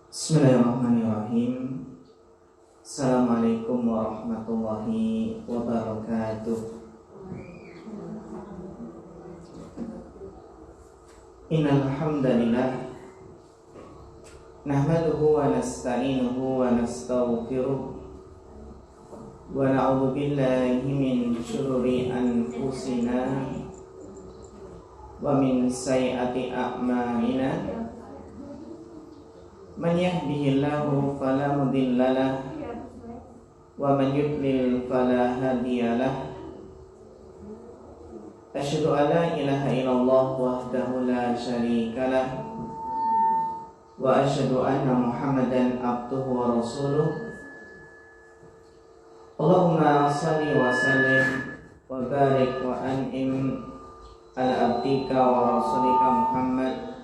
Bismillahirrahmanirrahim. Assalamualaikum warahmatullahi wabarakatuh. Innal hamdalillah nahmaduhu wa nasta'inuhu wa nastaghfiruh wa na'udzu billahi min syururi anfusina wa min sayyiati a'malina. Man yahdihillahu fala mudhillalah wa man yudlil fala hadiyalah. Asyhadu an la ilaha illallah wahdahu la syarikalah wa asyhadu anna Muhammadan abduhu wa rasuluh. Allahumma shalli wa sallim wa barik wa an'im ala abdika wa rasulika Muhammad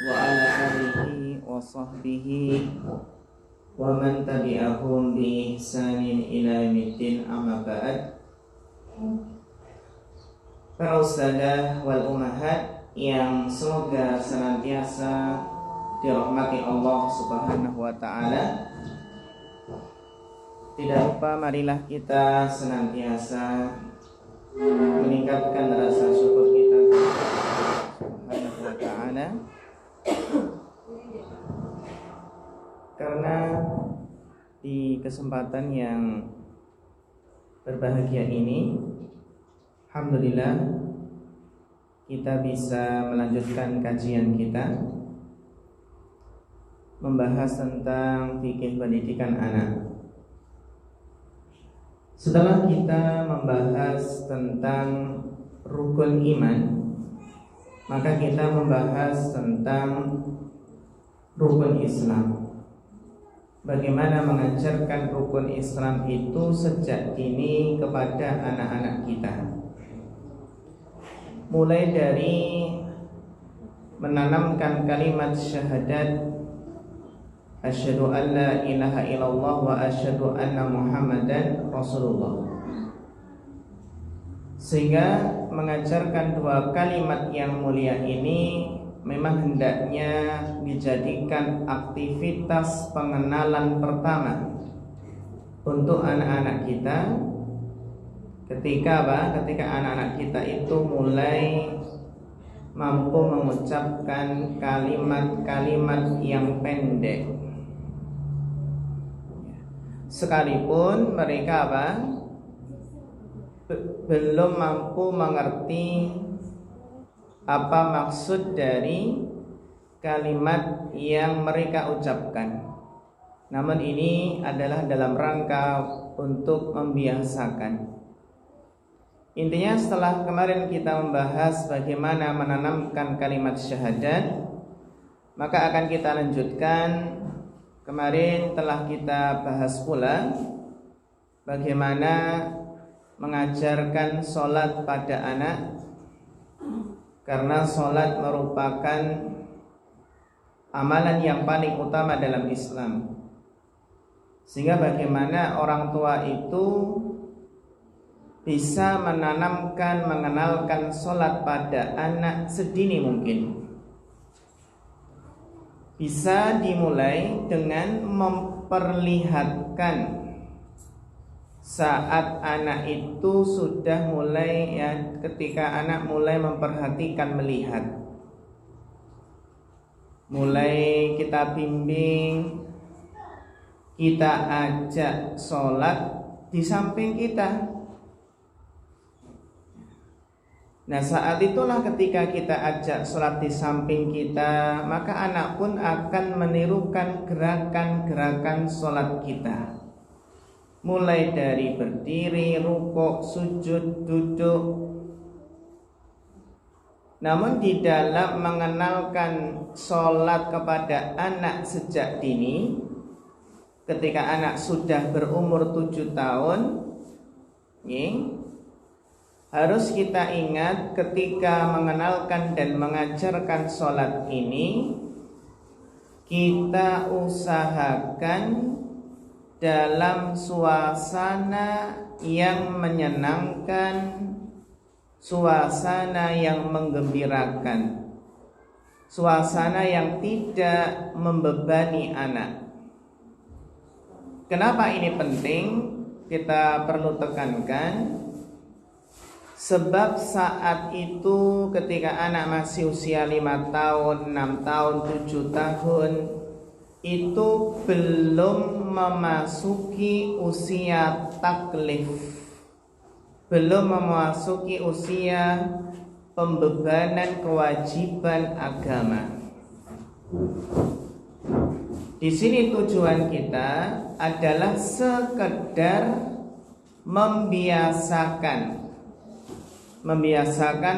wa ala alihi wa sahbihi wa man tabi'ahum bi ihsanin ila yaumiddin, amma ba'd. Para ustadzah wal ummahat yang semoga senantiasa dirahmati Allah Subhanahu wa taala, tidak lupa marilah kita senantiasa meningkatkan rasa syukur kita kepada Allah Subhanahu wa taala, karena di kesempatan yang berbahagia ini, alhamdulillah kita bisa melanjutkan kajian kita membahas tentang fikih pendidikan anak. Setelah kita membahas tentang rukun iman, maka kita membahas tentang rukun Islam. Bagaimana mengajarkan rukun Islam itu sejak dini kepada anak-anak kita. Mulai dari menanamkan kalimat syahadat asyhadu an la ilaha illallah wa asyhadu anna Muhammadan Rasulullah, sehingga mengajarkan dua kalimat yang mulia ini memang hendaknya dijadikan aktivitas pengenalan pertama untuk anak-anak kita. Ketika anak-anak kita itu mulai mampu mengucapkan kalimat-kalimat yang pendek, sekalipun mereka belum mampu mengerti apa maksud dari kalimat yang mereka ucapkan. Namun ini adalah dalam rangka untuk membiasakan. Intinya, setelah kemarin kita membahas bagaimana menanamkan kalimat syahadat, maka akan kita lanjutkan. Kemarin telah kita bahas pula bagaimana mengajarkan sholat pada anak, karena sholat merupakan amalan yang paling utama dalam Islam. Sehingga bagaimana orang tua itu bisa mengenalkan sholat pada anak sedini mungkin. Bisa dimulai dengan memperlihatkan saat anak itu sudah mulai, ketika anak mulai memperhatikan melihat, mulai kita bimbing, kita ajak sholat di samping kita. Nah, saat itulah ketika kita ajak sholat di samping kita, maka anak pun akan menirukan gerakan-gerakan sholat kita, mulai dari berdiri, rukuk, sujud, duduk. Namun di dalam mengenalkan sholat kepada anak sejak dini, ketika anak sudah berumur 7 tahun, harus kita ingat ketika mengenalkan dan mengajarkan sholat ini, kita usahakan dalam suasana yang menyenangkan, suasana yang menggembirakan. suasana yang tidak membebani anak. Kenapa ini penting? Kita perlu tekankan, sebab saat itu ketika anak masih usia 5 tahun, 6 tahun, 7 tahun, itu belum memasuki usia taklif, belum memasuki usia pembebanan kewajiban agama. Di sini tujuan kita adalah sekedar membiasakan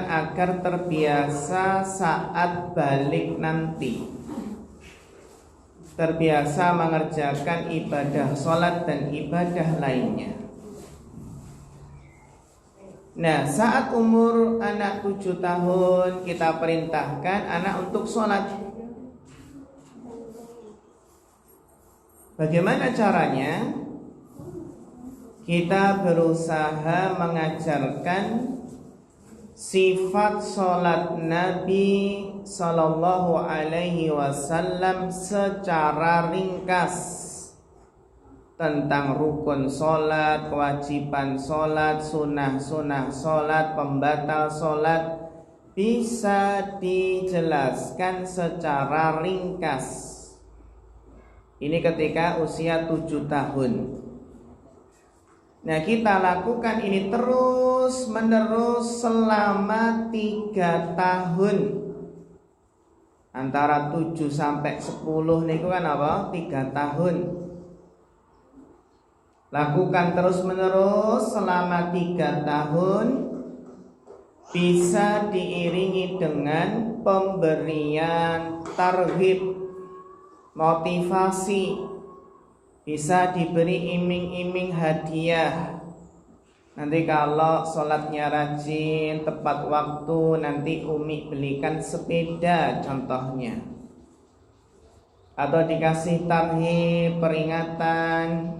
agar terbiasa saat balik nanti, terbiasa mengerjakan ibadah sholat dan ibadah lainnya. Nah, saat umur anak 7 tahun kita perintahkan anak untuk sholat. Bagaimana caranya? Kita berusaha mengajarkan sifat sholat Nabi Sallallahu Alaihi Wasallam secara ringkas, tentang rukun sholat, kewajiban sholat, sunnah-sunnah sholat, pembatal sholat, bisa dijelaskan secara ringkas. Ini ketika usia 7 tahun. Nah, kita lakukan ini terus menerus selama 3 tahun. Antara 7 sampai 10 niku kan apa? 3 tahun. Lakukan terus menerus selama 3 tahun. Bisa diiringi dengan pemberian targhib, motivasi, bisa diberi iming-iming hadiah. Nanti kalau sholatnya rajin, tepat waktu, nanti Umi belikan sepeda contohnya. Atau dikasih tarhib, peringatan.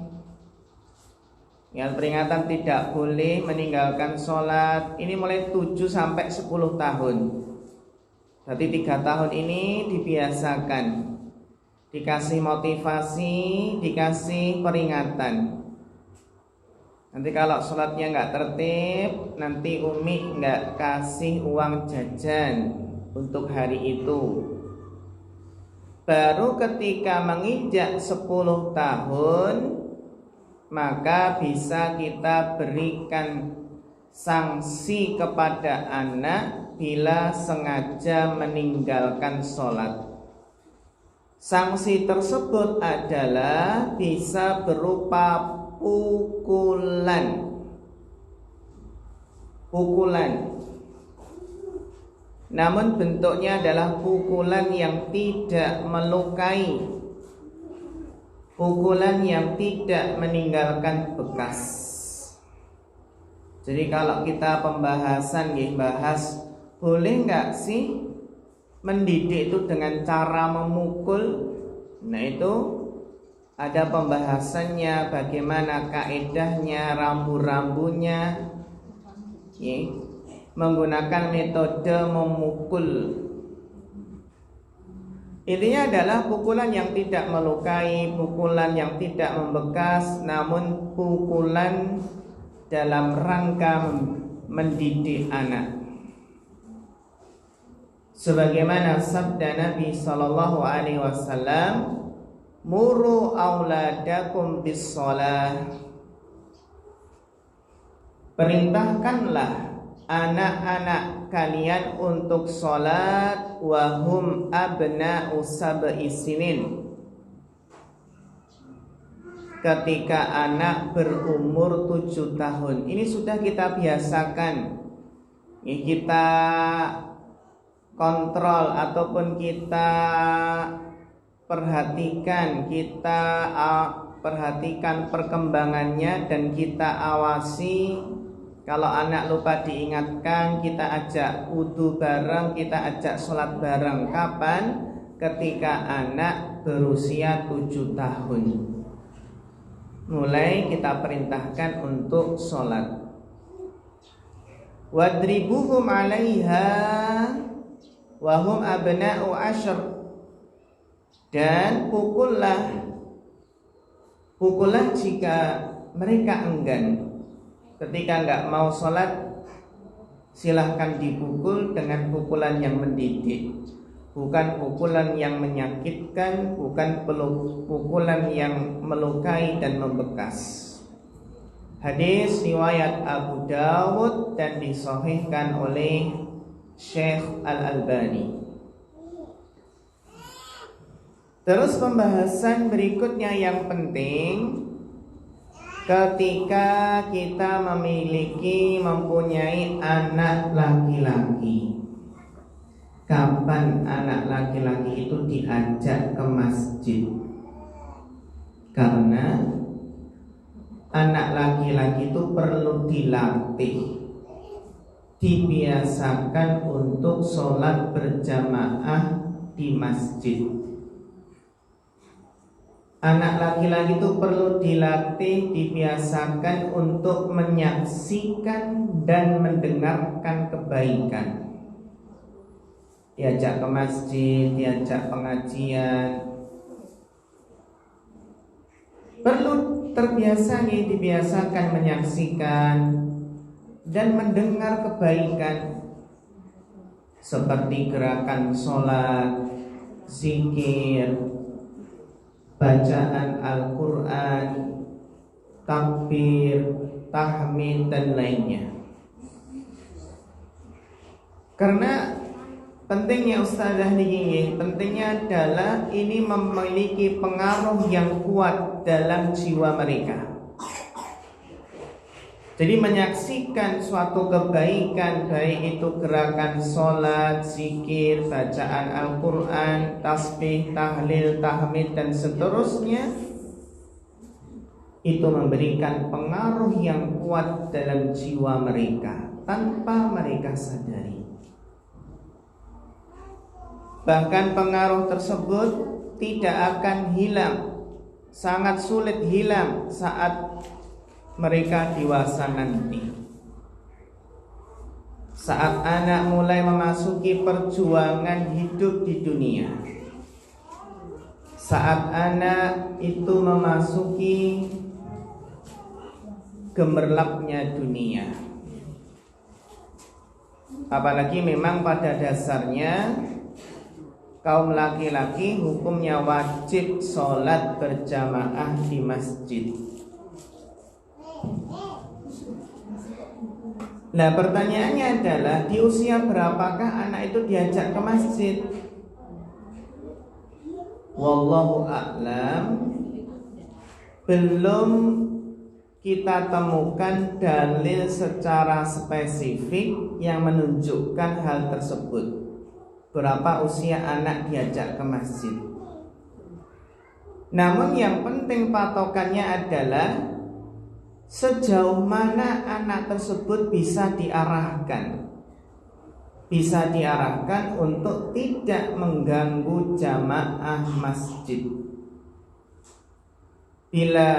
Yang peringatan tidak boleh meninggalkan sholat. Ini mulai 7 sampai 10 tahun. Berarti 3 tahun ini dibiasakan, dikasih motivasi, dikasih peringatan. Nanti kalau sholatnya nggak tertib, nanti Umi nggak kasih uang jajan untuk hari itu. Baru ketika menginjak 10 tahun, maka bisa kita berikan sanksi kepada anak bila sengaja meninggalkan sholat. Sanksi tersebut adalah bisa berupa pukulan. Namun bentuknya adalah pukulan yang tidak melukai, pukulan yang tidak meninggalkan bekas. Jadi kalau kita pembahasan bahas, boleh nggak sih mendidik itu dengan cara memukul? Nah, itu ada pembahasannya, bagaimana kaedahnya, rambu-rambunya, menggunakan metode memukul. Intinya adalah pukulan yang tidak melukai, pukulan yang tidak membekas, namun pukulan dalam rangka mendidik anak. Sebagaimana sabda Nabi Sallallahu Alaihi Wasallam, muru auladakum bis shalah, perintahkanlah anak-anak kalian untuk sholat, wahum abna'u sab'i sinin, ketika anak berumur 7 tahun. Ini sudah kita biasakan, kita kontrol ataupun kita perhatikan, perhatikan perkembangannya dan kita awasi. Kalau anak lupa diingatkan, kita ajak wudu bareng, kita ajak sholat bareng. Kapan? Ketika anak berusia 7 tahun, mulai kita perintahkan untuk sholat. Wadribuhum 'alaiha, wahum abna'u asyr, dan pukullah jika mereka enggan. Ketika enggak mau sholat, silahkan dipukul dengan pukulan yang mendidik, bukan pukulan yang menyakitkan, bukan pukulan yang melukai dan membekas. Hadis riwayat Abu Dawud dan disahihkan oleh Syekh Al-Albani. Terus pembahasan berikutnya yang penting, ketika kita mempunyai anak laki-laki, kapan anak laki-laki itu diajak ke masjid? Karena anak laki-laki itu perlu dilatih, dibiasakan untuk sholat berjamaah di masjid. Anak laki-laki itu perlu dilatih, dibiasakan untuk menyaksikan dan mendengarkan kebaikan. Diajak ke masjid, diajak pengajian, perlu terbiasa dibiasakan menyaksikan dan mendengar kebaikan, seperti gerakan sholat, zikir, bacaan Al-Quran, takbir, tahmid, dan lainnya. Karena pentingnya Ustazah ini, pentingnya adalah ini memiliki pengaruh yang kuat dalam jiwa mereka. Jadi menyaksikan suatu kebaikan, baik itu gerakan sholat, zikir, bacaan Al-Quran, tasbih, tahlil, tahmid, dan seterusnya, itu memberikan pengaruh yang kuat dalam jiwa mereka tanpa mereka sadari. Bahkan pengaruh tersebut tidak akan hilang, sangat sulit hilang saat mereka dewasa nanti. Saat anak mulai memasuki perjuangan hidup di dunia, saat anak itu memasuki gemerlapnya dunia. Apalagi memang pada dasarnya kaum laki-laki hukumnya wajib sholat berjamaah di masjid. Nah, pertanyaannya adalah di usia berapakah anak itu diajak ke masjid? Wallahu a'lam, belum kita temukan dalil secara spesifik yang menunjukkan hal tersebut. Berapa usia anak diajak ke masjid? Namun yang penting patokannya adalah sejauh mana anak tersebut bisa diarahkan. Bisa diarahkan untuk tidak mengganggu jamaah masjid. Bila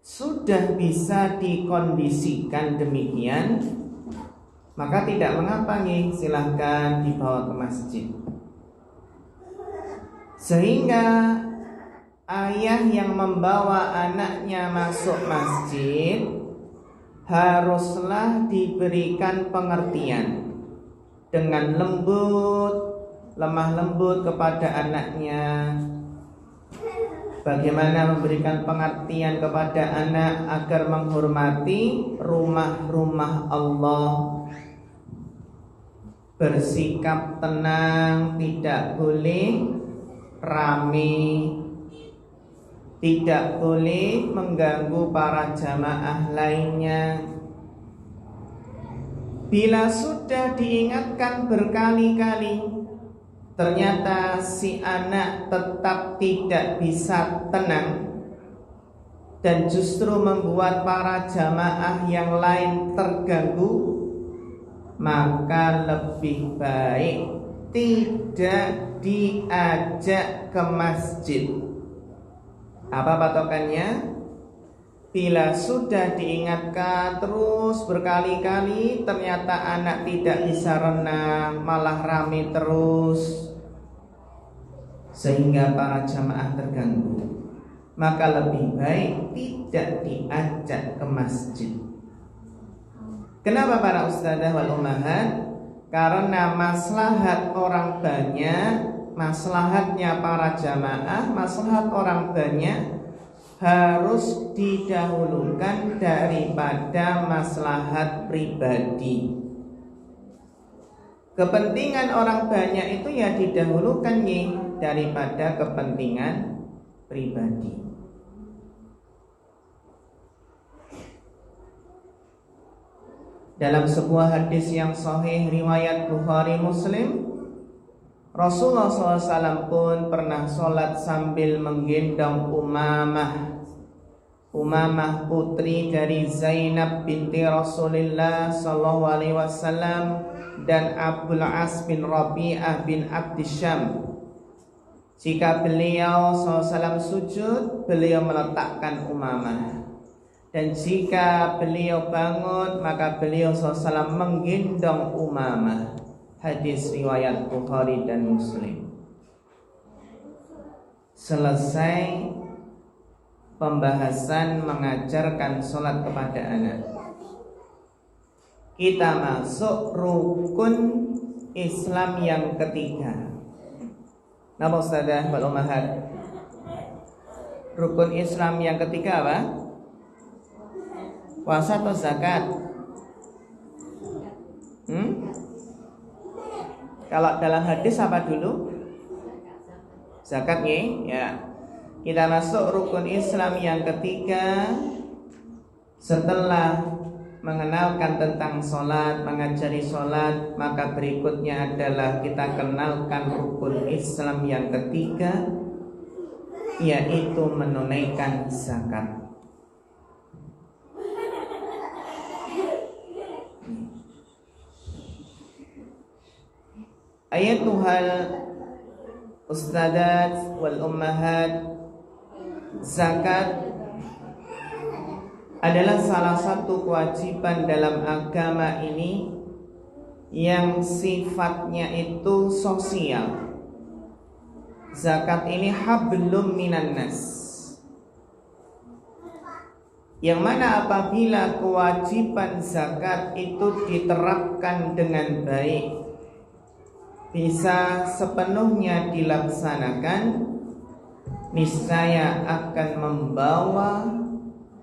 sudah bisa dikondisikan demikian, maka tidak mengapa silahkan dibawa ke masjid. Sehingga ayah yang membawa anaknya masuk masjid haruslah diberikan pengertian dengan lembut, lemah lembut kepada anaknya. Bagaimana memberikan pengertian kepada anak agar menghormati rumah-rumah Allah, bersikap tenang, tidak boleh rame, tidak boleh mengganggu para jamaah lainnya. Bila sudah diingatkan berkali-kali, ternyata si anak tetap tidak bisa tenang dan justru membuat para jamaah yang lain terganggu, maka lebih baik tidak diajak ke masjid. Apa patokannya? Bila sudah diingatkan terus berkali-kali, ternyata anak tidak bisa renang, malah rame terus, sehingga para jamaah terganggu, maka lebih baik tidak diajak ke masjid. Kenapa para ustadzah wal ummahat? Karena maslahat orang banyak, maslahatnya para jamaah, maslahat orang banyak harus didahulukan daripada maslahat pribadi. Kepentingan orang banyak itu ya didahulukan daripada kepentingan pribadi. Dalam sebuah hadis yang sahih riwayat Bukhari Muslim, Rasulullah SAW pun pernah sholat sambil menggendong Umamah putri dari Zainab binti Rasulullah SAW dan Abdul As bin Rabi'ah bin Abdisyam. Jika beliau SAW sujud, beliau meletakkan Umamah. Dan jika beliau bangun, maka beliau SAW menggendong Umamah. Hadis riwayat Bukhari dan Muslim. Selesai pembahasan mengajarkan sholat kepada anak, kita masuk rukun Islam yang ketiga. Napa Ustazah wal ummahat? Rukun Islam yang ketiga apa? Puasa atau zakat? Kalau dalam hadis apa dulu? Zakat ya. Kita masuk rukun Islam yang ketiga. Setelah mengenalkan tentang sholat, mengajari sholat, maka berikutnya adalah kita kenalkan rukun Islam yang ketiga, yaitu menunaikan zakat. Ayatuhal ustadzat wal ummahat, zakat adalah salah satu kewajiban dalam agama ini yang sifatnya itu sosial. Zakat ini hablum minan nas, yang mana apabila kewajiban zakat itu diterapkan dengan baik, bisa sepenuhnya dilaksanakan, niscaya akan membawa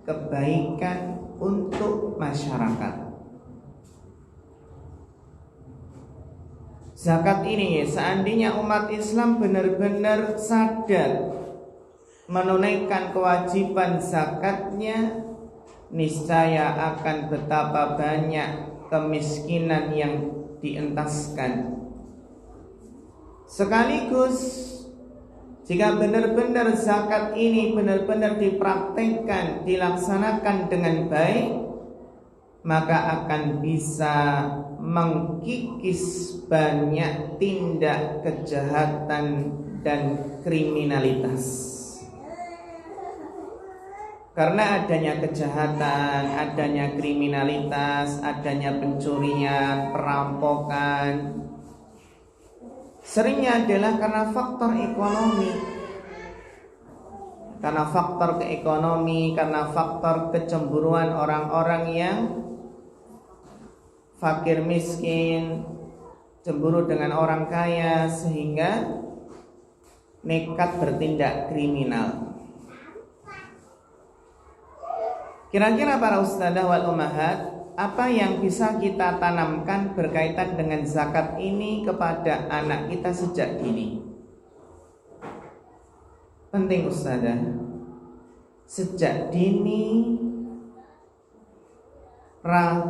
kebaikan untuk masyarakat. Zakat ini seandainya umat Islam benar-benar sadar menunaikan kewajiban zakatnya, niscaya akan betapa banyak kemiskinan yang dientaskan. Sekaligus jika benar-benar zakat ini benar-benar dipraktekkan, dilaksanakan dengan baik, maka akan bisa mengkikis banyak tindak kejahatan dan kriminalitas. Karena adanya kejahatan, adanya kriminalitas, adanya pencurian, perampokan, seringnya adalah karena faktor ekonomi. Karena faktor keekonomi, karena faktor kecemburuan orang-orang yang fakir miskin, cemburu dengan orang kaya, sehingga nekat bertindak kriminal. Kira-kira para ustadzah wal ummahat, apa yang bisa kita tanamkan berkaitan dengan zakat ini kepada anak kita sejak dini? Penting ustadzah, sejak dini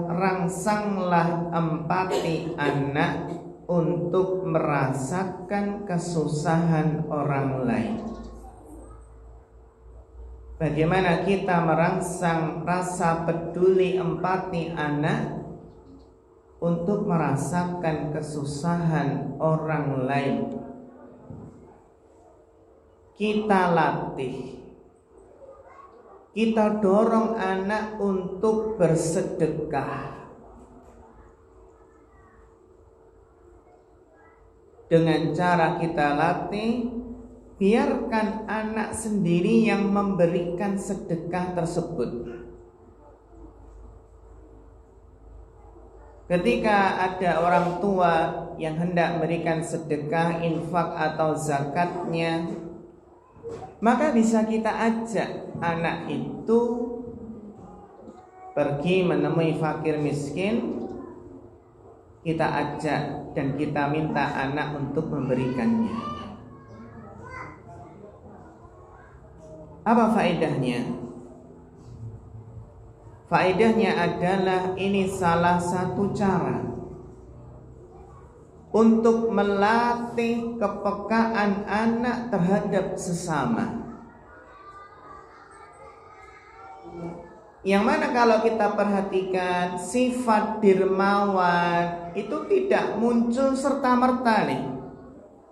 rangsanglah empati anak untuk merasakan kesusahan orang lain. Bagaimana kita merangsang rasa peduli empati anak untuk merasakan kesusahan orang lain? Kita latih kita dorong anak untuk bersedekah dengan cara kita latih, biarkan anak sendiri yang memberikan sedekah tersebut. Ketika ada orang tua yang hendak memberikan sedekah, infak atau zakatnya, maka bisa kita ajak anak itu pergi menemui fakir miskin, kita ajak dan kita minta anak untuk memberikannya. Apa faedahnya? Faedahnya adalah ini salah satu cara untuk melatih kepekaan anak terhadap sesama. Yang mana kalau kita perhatikan sifat dermawan itu tidak muncul serta-merta nih.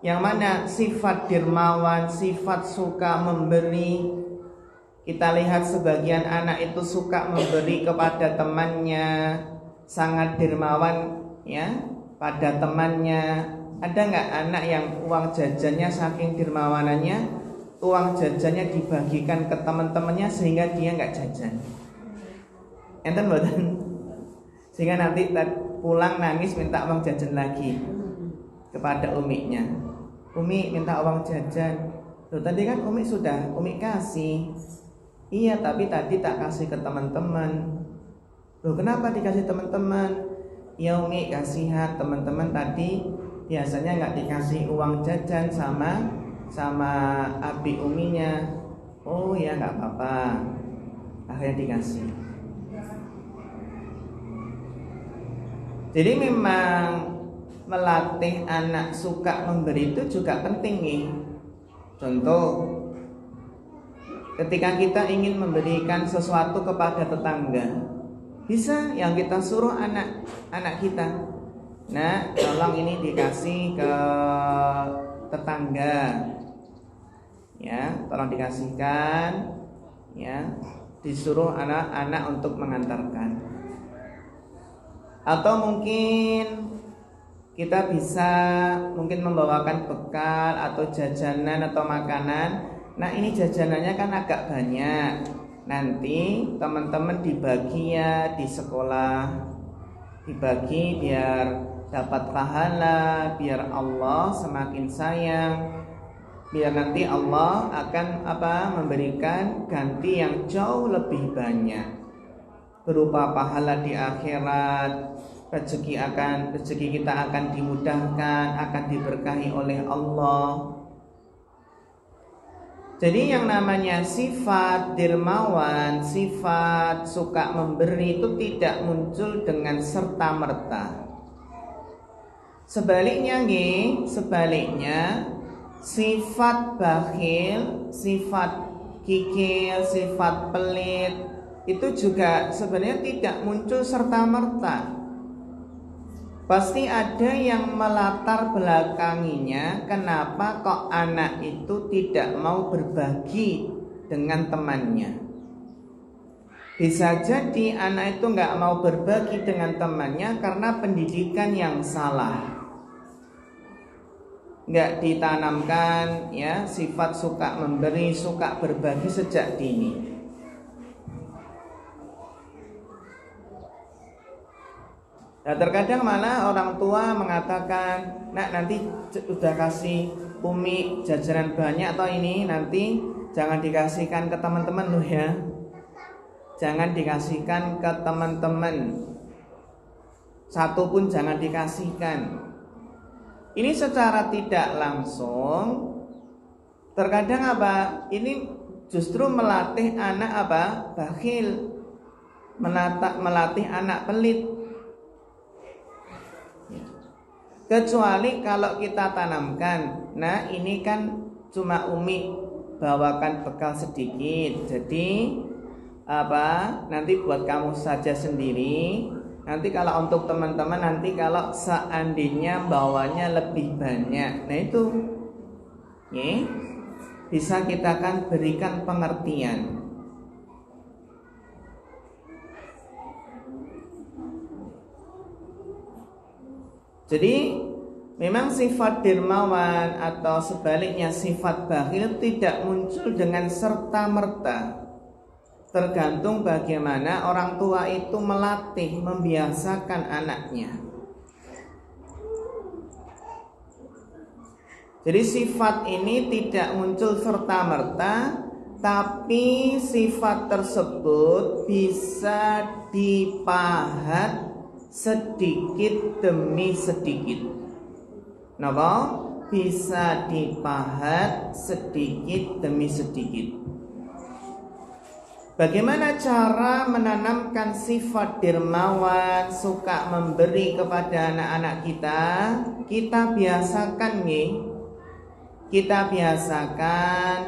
Yang mana sifat dermawan, sifat suka memberi, kita lihat sebagian anak itu suka memberi kepada temannya, sangat dermawan ya pada temannya. Ada nggak anak yang uang jajannya saking dermawanannya, uang jajannya dibagikan ke teman-temannya sehingga dia nggak jajan? Enten mboten? Sehingga nanti pulang nangis minta uang jajan lagi kepada umiknya. Umi minta uang jajan. Loh, tadi kan umi sudah umi kasih. Iya, tapi tadi tak kasih ke teman-teman. Loh, kenapa dikasih teman-teman? Ya umi kasihan, teman-teman tadi biasanya nggak dikasih uang jajan sama abi uminya. Oh ya nggak apa-apa, akhirnya dikasih. Jadi memang melatih anak suka memberi itu juga penting nih. Contoh, ketika kita ingin memberikan sesuatu kepada tetangga, bisa yang kita suruh anak kita, nah tolong ini dikasih ke tetangga, ya tolong dikasihkan, ya disuruh anak-anak untuk mengantarkan. Atau mungkin kita bisa mungkin membawakan bekal atau jajanan atau makanan. Nah ini jajanannya kan agak banyak, nanti teman-teman dibagi ya di sekolah, dibagi biar dapat pahala, biar Allah semakin sayang, biar nanti Allah akan memberikan ganti yang jauh lebih banyak berupa pahala di akhirat. Rezeki kita akan dimudahkan, akan diberkahi oleh Allah. Jadi yang namanya sifat dermawan, sifat suka memberi itu tidak muncul dengan serta-merta. Sebaliknya sifat bakhil, sifat kikir, sifat pelit itu juga sebenarnya tidak muncul serta-merta. Pasti ada yang melatar belakanginya kenapa kok anak itu tidak mau berbagi dengan temannya. Bisa jadi anak itu nggak mau berbagi dengan temannya karena pendidikan yang salah, nggak ditanamkan ya sifat suka memberi, suka berbagi sejak dini. Nah terkadang malah orang tua mengatakan, nak nanti udah kasih umi jajanan banyak atau ini nanti jangan dikasihkan ke teman-teman loh ya. Jangan dikasihkan ke teman-teman, satu pun jangan dikasihkan. Ini secara tidak langsung terkadang ini justru melatih anak bakhil, melatih anak pelit. Kecuali kalau kita tanamkan, nah ini kan cuma umi bawakan bekal sedikit, jadi nanti buat kamu saja sendiri. Nanti kalau untuk teman-teman, nanti kalau seandainya bawanya lebih banyak, nah itu bisa kita kan berikan pengertian. Jadi memang sifat dermawan atau sebaliknya sifat bakhil tidak muncul dengan serta-merta. Tergantung bagaimana orang tua itu melatih, membiasakan anaknya. Jadi sifat ini tidak muncul serta-merta, tapi sifat tersebut bisa dipahat sedikit demi sedikit. Napa? Bisa dipahat sedikit demi sedikit. Bagaimana cara menanamkan sifat dermawan, suka memberi kepada anak-anak kita? Kita biasakan nih. Kita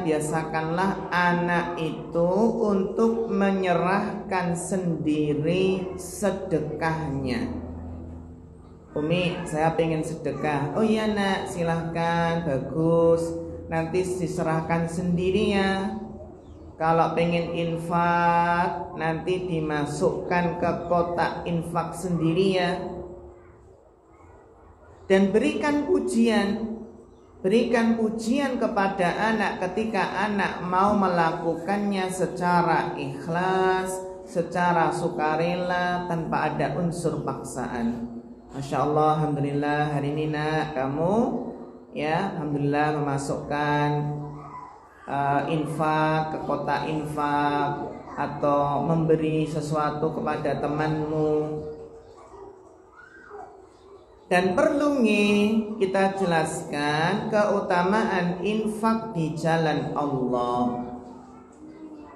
biasakanlah anak itu untuk menyerahkan sendiri sedekahnya. Umi, saya pengen sedekah. Oh iya nak, silahkan, bagus. Nanti diserahkan sendiri ya. Kalau pengen infak, nanti dimasukkan ke kotak infak sendiri ya. Dan berikan pujian kepada anak ketika anak mau melakukannya secara ikhlas, secara sukarela, tanpa ada unsur paksaan. Masya Allah, alhamdulillah hari ini nak kamu ya, alhamdulillah memasukkan infak ke kotak infak atau memberi sesuatu kepada temanmu. Dan perlu kita jelaskan keutamaan infak di jalan Allah.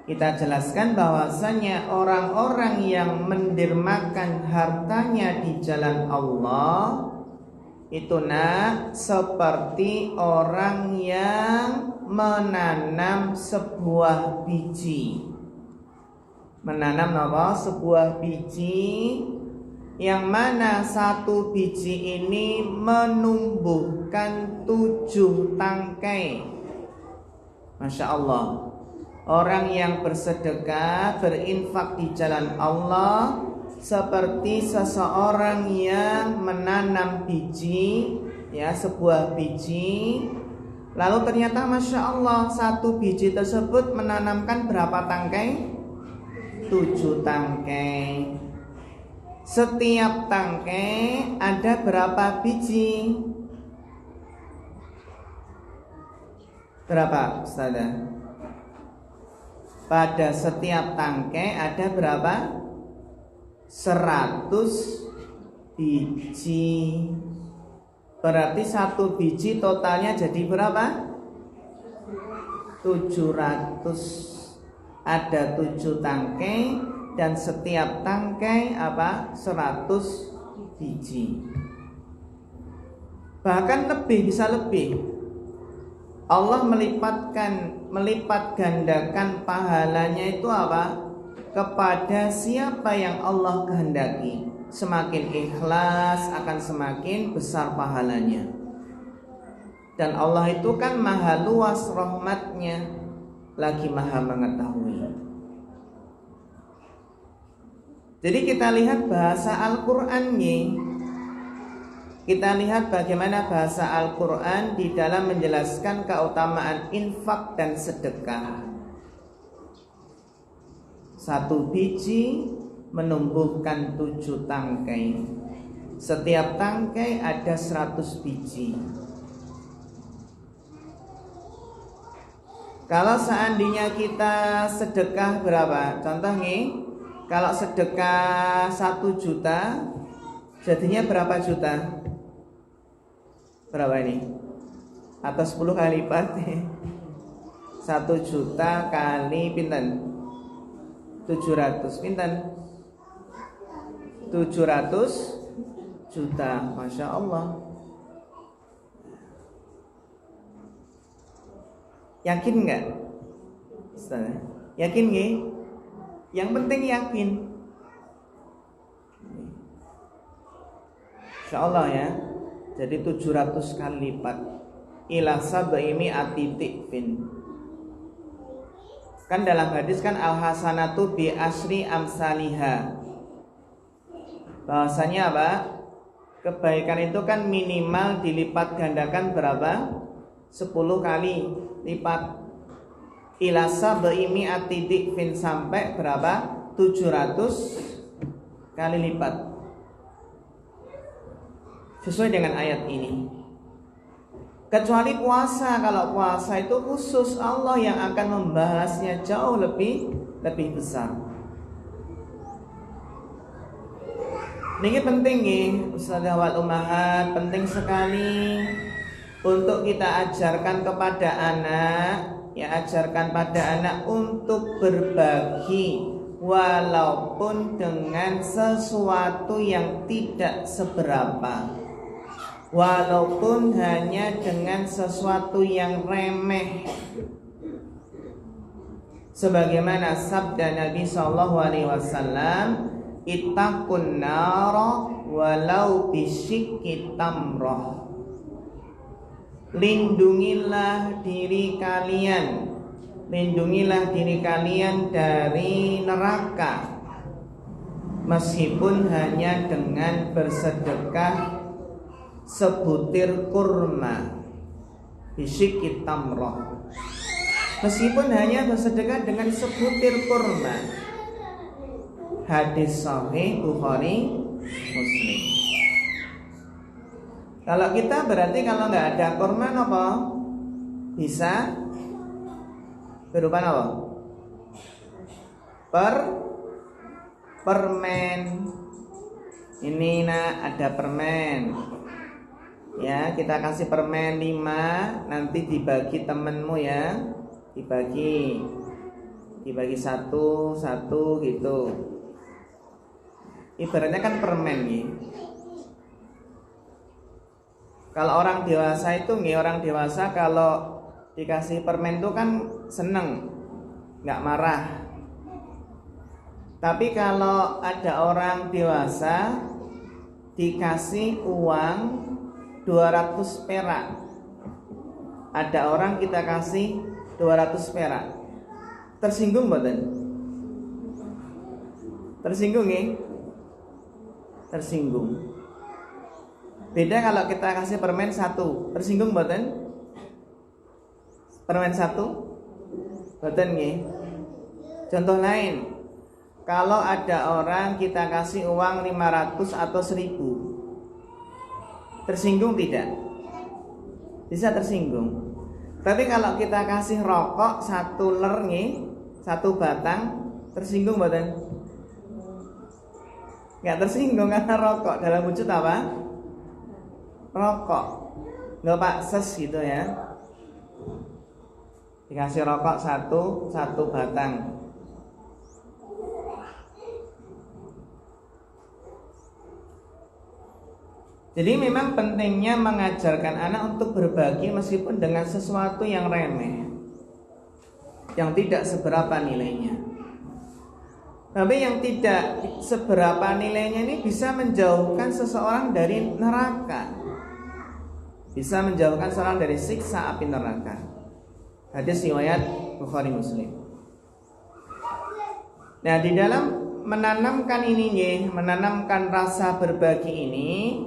Kita jelaskan bahwasanya orang-orang yang mendermakan hartanya di jalan Allah itu seperti orang yang menanam sebuah biji. Menanam apa? Sebuah biji yang mana satu biji ini menumbuhkan 7 tangkai. Masya Allah. Orang yang bersedekah, berinfak di jalan Allah seperti seseorang yang menanam biji, ya, sebuah biji. Lalu ternyata Masya Allah, satu biji tersebut menanamkan berapa tangkai? 7 tangkai. Setiap tangkai ada berapa biji? Berapa, Ustazah? Pada setiap tangkai ada berapa? 100 biji. Berarti satu biji totalnya jadi berapa? 700. Ada 7 tangkai dan setiap tangkai 100 biji. Bahkan lebih, bisa lebih. Allah melipat gandakan pahalanya itu kepada siapa yang Allah kehendaki. Semakin ikhlas akan semakin besar pahalanya. Dan Allah itu kan maha luas rahmatnya, lagi maha mengetahui. Jadi kita lihat bahasa Al-Qur'annya. Kita lihat bagaimana bahasa Al-Quran di dalam menjelaskan keutamaan infak dan sedekah. Satu biji menumbuhkan 7 tangkai. Setiap tangkai ada 100 biji. Kalau seandainya kita sedekah berapa? Contoh nih, kalau sedekah 1 juta, jadinya berapa juta? Berapa ini? Atau 10 kali lipat? 1 juta kali pinten? 700 pinten? 700 juta. Masya Allah. Yakin nggak? Yakin nggak? Yang penting yakin. Insya Allah ya. Jadi 700 kali lipat. Ila sab'imi atitikfin. Kan dalam hadis kan al-hasanatu bi asri amsaliha. Bahasanya Kebaikan itu kan minimal dilipat gandakan berapa? 10 kali lipat. Ila sab'i mi'ati dhifin, sampai berapa? 700 kali lipat. Sesuai dengan ayat ini. Kecuali puasa, kalau puasa itu khusus Allah yang akan membalasnya jauh lebih besar. Ini penting nih, Ustazah wal Ummahat, penting sekali untuk kita ajarkan kepada anak, ya ajarkan pada anak untuk berbagi walaupun dengan sesuatu yang tidak seberapa, walaupun hanya dengan sesuatu yang remeh. Sebagaimana sabda Nabi SAW, ittaqun nara walau bisyikki tamrah. Lindungilah diri kalian dari neraka meskipun hanya dengan bersedekah sebutir kurma. Bisyikki tamrah, meskipun hanya bersedekah dengan sebutir kurma. Hadis sahih Bukhari Muslim. Kalau kita berarti kalau nggak ada kurma apa? Bisa berupa apa? Permen. Ini nak ada permen. Ya, kita kasih permen 5, nanti dibagi temenmu ya. Dibagi satu gitu. Ibaratnya kan permen nih. Kalau orang dewasa itu kalau dikasih permen itu kan seneng, nggak marah. Tapi kalau ada orang dewasa dikasih uang 200 perak, ada orang kita kasih 200 perak, tersinggung mboten? Tersinggung nih? Tersinggung. Beda kalau kita kasih permen 1, tersinggung mboten? Permen 1 mboten nggih. Contoh lain, kalau ada orang kita kasih uang 500 atau 1000, tersinggung tidak? Bisa tersinggung. Tapi kalau kita kasih rokok 1 ler nggih, 1 batang, tersinggung mboten? Nggak tersinggung karena rokok dalam wujud apa? Rokok. Nggak pak ses gitu ya. Dikasih rokok 1 batang. Jadi memang pentingnya mengajarkan anak untuk berbagi meskipun dengan sesuatu yang remeh, yang tidak seberapa nilainya. Tapi yang tidak seberapa nilainya ini bisa menjauhkan seseorang dari neraka, bisa menjauhkan seseorang dari siksa api neraka. Hadis riwayat Bukhari Muslim. Nah, di dalam menanamkan ini, menanamkan rasa berbagi ini,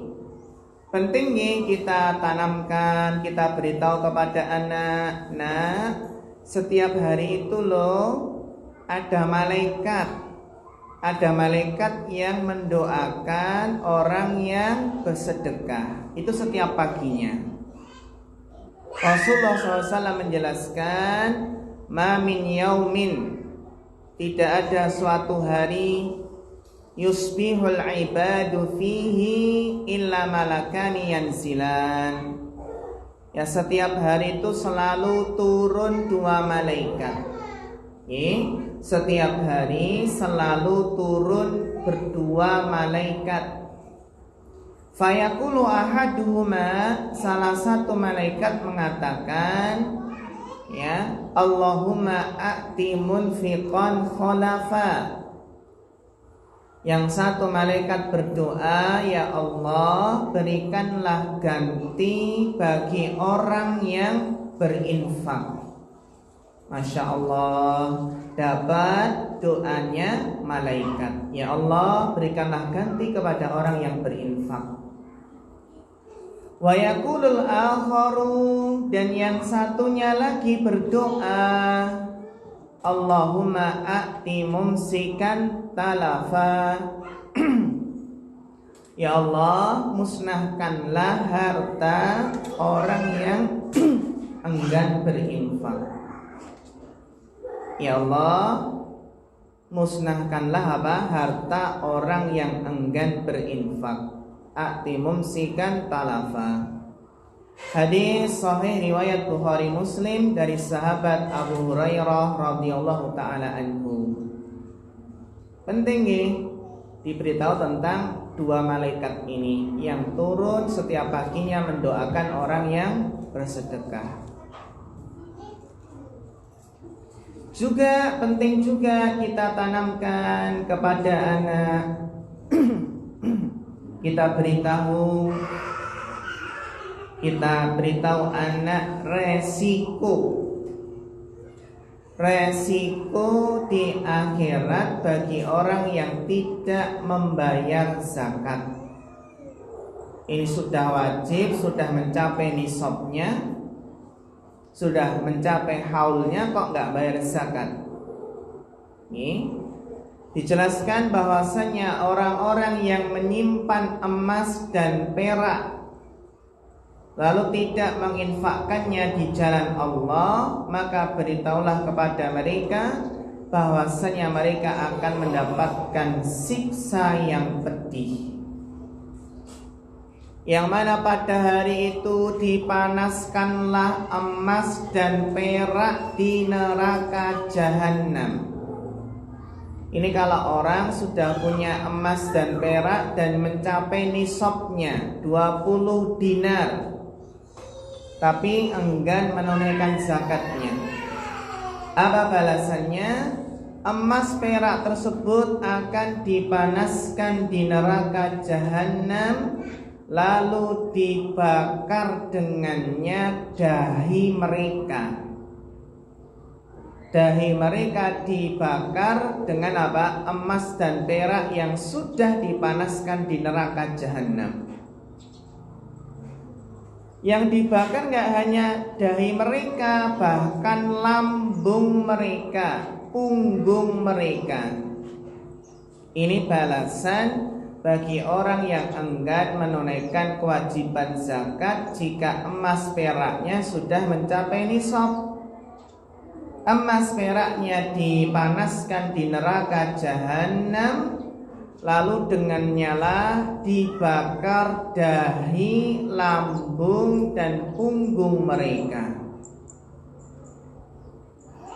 penting kita tanamkan, kita beritahu kepada anak, nah setiap hari itu loh ada malaikat yang mendoakan orang yang bersedekah. Itu setiap paginya. Rasulullah SAW menjelaskan, ma min yaumin, tidak ada suatu hari, yusbihul ibadu fihi illa malakani yanzilan. Ya, setiap hari itu selalu turun 2 malaikat. Setiap hari selalu turun berdua malaikat. Fayaqulu ahaduhuma, salah satu malaikat mengatakan, ya, Allahumma a'ti munfiqan khalafa. Yang satu malaikat berdoa, ya Allah, berikanlah ganti bagi orang yang berinfak. Masya Allah, dapat doanya malaikat. Ya Allah, berikanlah ganti kepada orang yang berinfak. Wa yaqulul akharu, dan yang satunya lagi berdoa, Allahumma a'ti mumsikan talafa. Ya Allah, musnahkanlah harta orang yang enggan berinfak. Ya Allah, musnahkanlah apa? Harta orang yang enggan berinfak. A'ti mumsikan talafa. Hadis sahih riwayat Bukhari Muslim dari sahabat Abu Hurairah radhiyallahu taala anhu. Penting diberitahu tentang dua malaikat ini yang turun setiap paginya mendoakan orang yang bersedekah. Juga penting juga kita tanamkan kepada anak. Kita beritahu anak resiko di akhirat bagi orang yang tidak membayar zakat. Ini sudah wajib, sudah mencapai nisabnya, sudah mencapai haulnya, kok nggak bayar zakat. Ini dijelaskan bahwasanya orang-orang yang menyimpan emas dan perak lalu tidak menginfakkannya di jalan Allah, maka beritahulah kepada mereka bahwasanya mereka akan mendapatkan siksa yang pedih, yang mana pada hari itu dipanaskanlah emas dan perak di neraka jahanam. Ini kalau orang sudah punya emas dan perak dan mencapai nisabnya 20 dinar, tapi enggan menunaikan zakatnya. Apa balasannya? Emas perak tersebut akan dipanaskan di neraka jahanam, lalu dibakar dengannya dahi mereka. Dahi mereka dibakar dengan apa? Emas dan perak yang sudah dipanaskan di neraka jahanam. Yang dibakar gak hanya dahi mereka, bahkan lambung mereka, punggung mereka. Ini balasan bagi orang yang enggan menunaikan kewajiban zakat jika emas peraknya sudah mencapai nisab. Emas peraknya dipanaskan di neraka jahanam, lalu dengannya lah dibakar dahi, lambung, dan punggung mereka.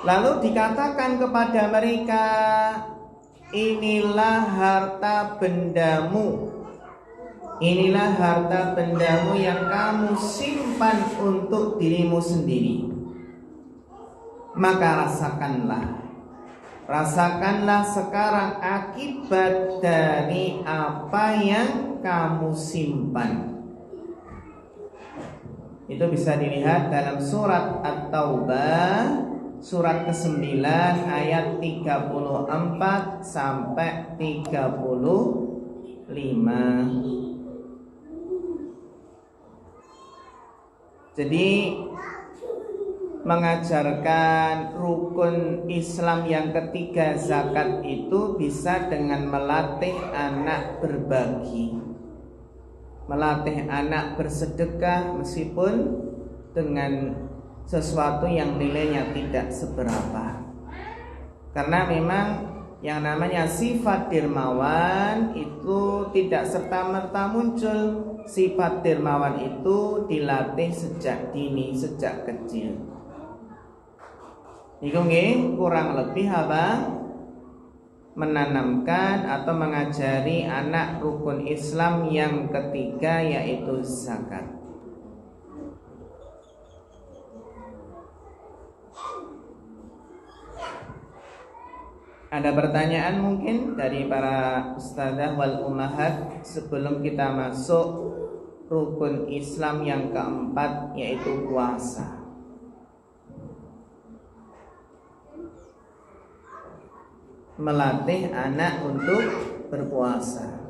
Lalu dikatakan kepada mereka, inilah harta bendamu. Inilah harta bendamu yang kamu simpan untuk dirimu sendiri. Maka rasakanlah sekarang akibat dari apa yang kamu simpan. Itu bisa dilihat dalam surat At-Taubah, surat ke-9 ayat 34 sampai 35. Jadi mengajarkan rukun Islam yang ketiga, zakat, itu bisa dengan melatih anak berbagi, melatih anak bersedekah meskipun dengan sesuatu yang nilainya tidak seberapa. Karena memang yang namanya sifat dermawan itu tidak serta-merta muncul. Sifat dermawan itu dilatih sejak dini, sejak kecil. Niku nggih kurang lebih apa? Menanamkan atau mengajari anak rukun Islam yang ketiga, yaitu zakat. Ada pertanyaan mungkin dari para ustadzah wal ummahat sebelum kita masuk rukun Islam yang keempat, yaitu puasa. Melatih anak untuk berpuasa.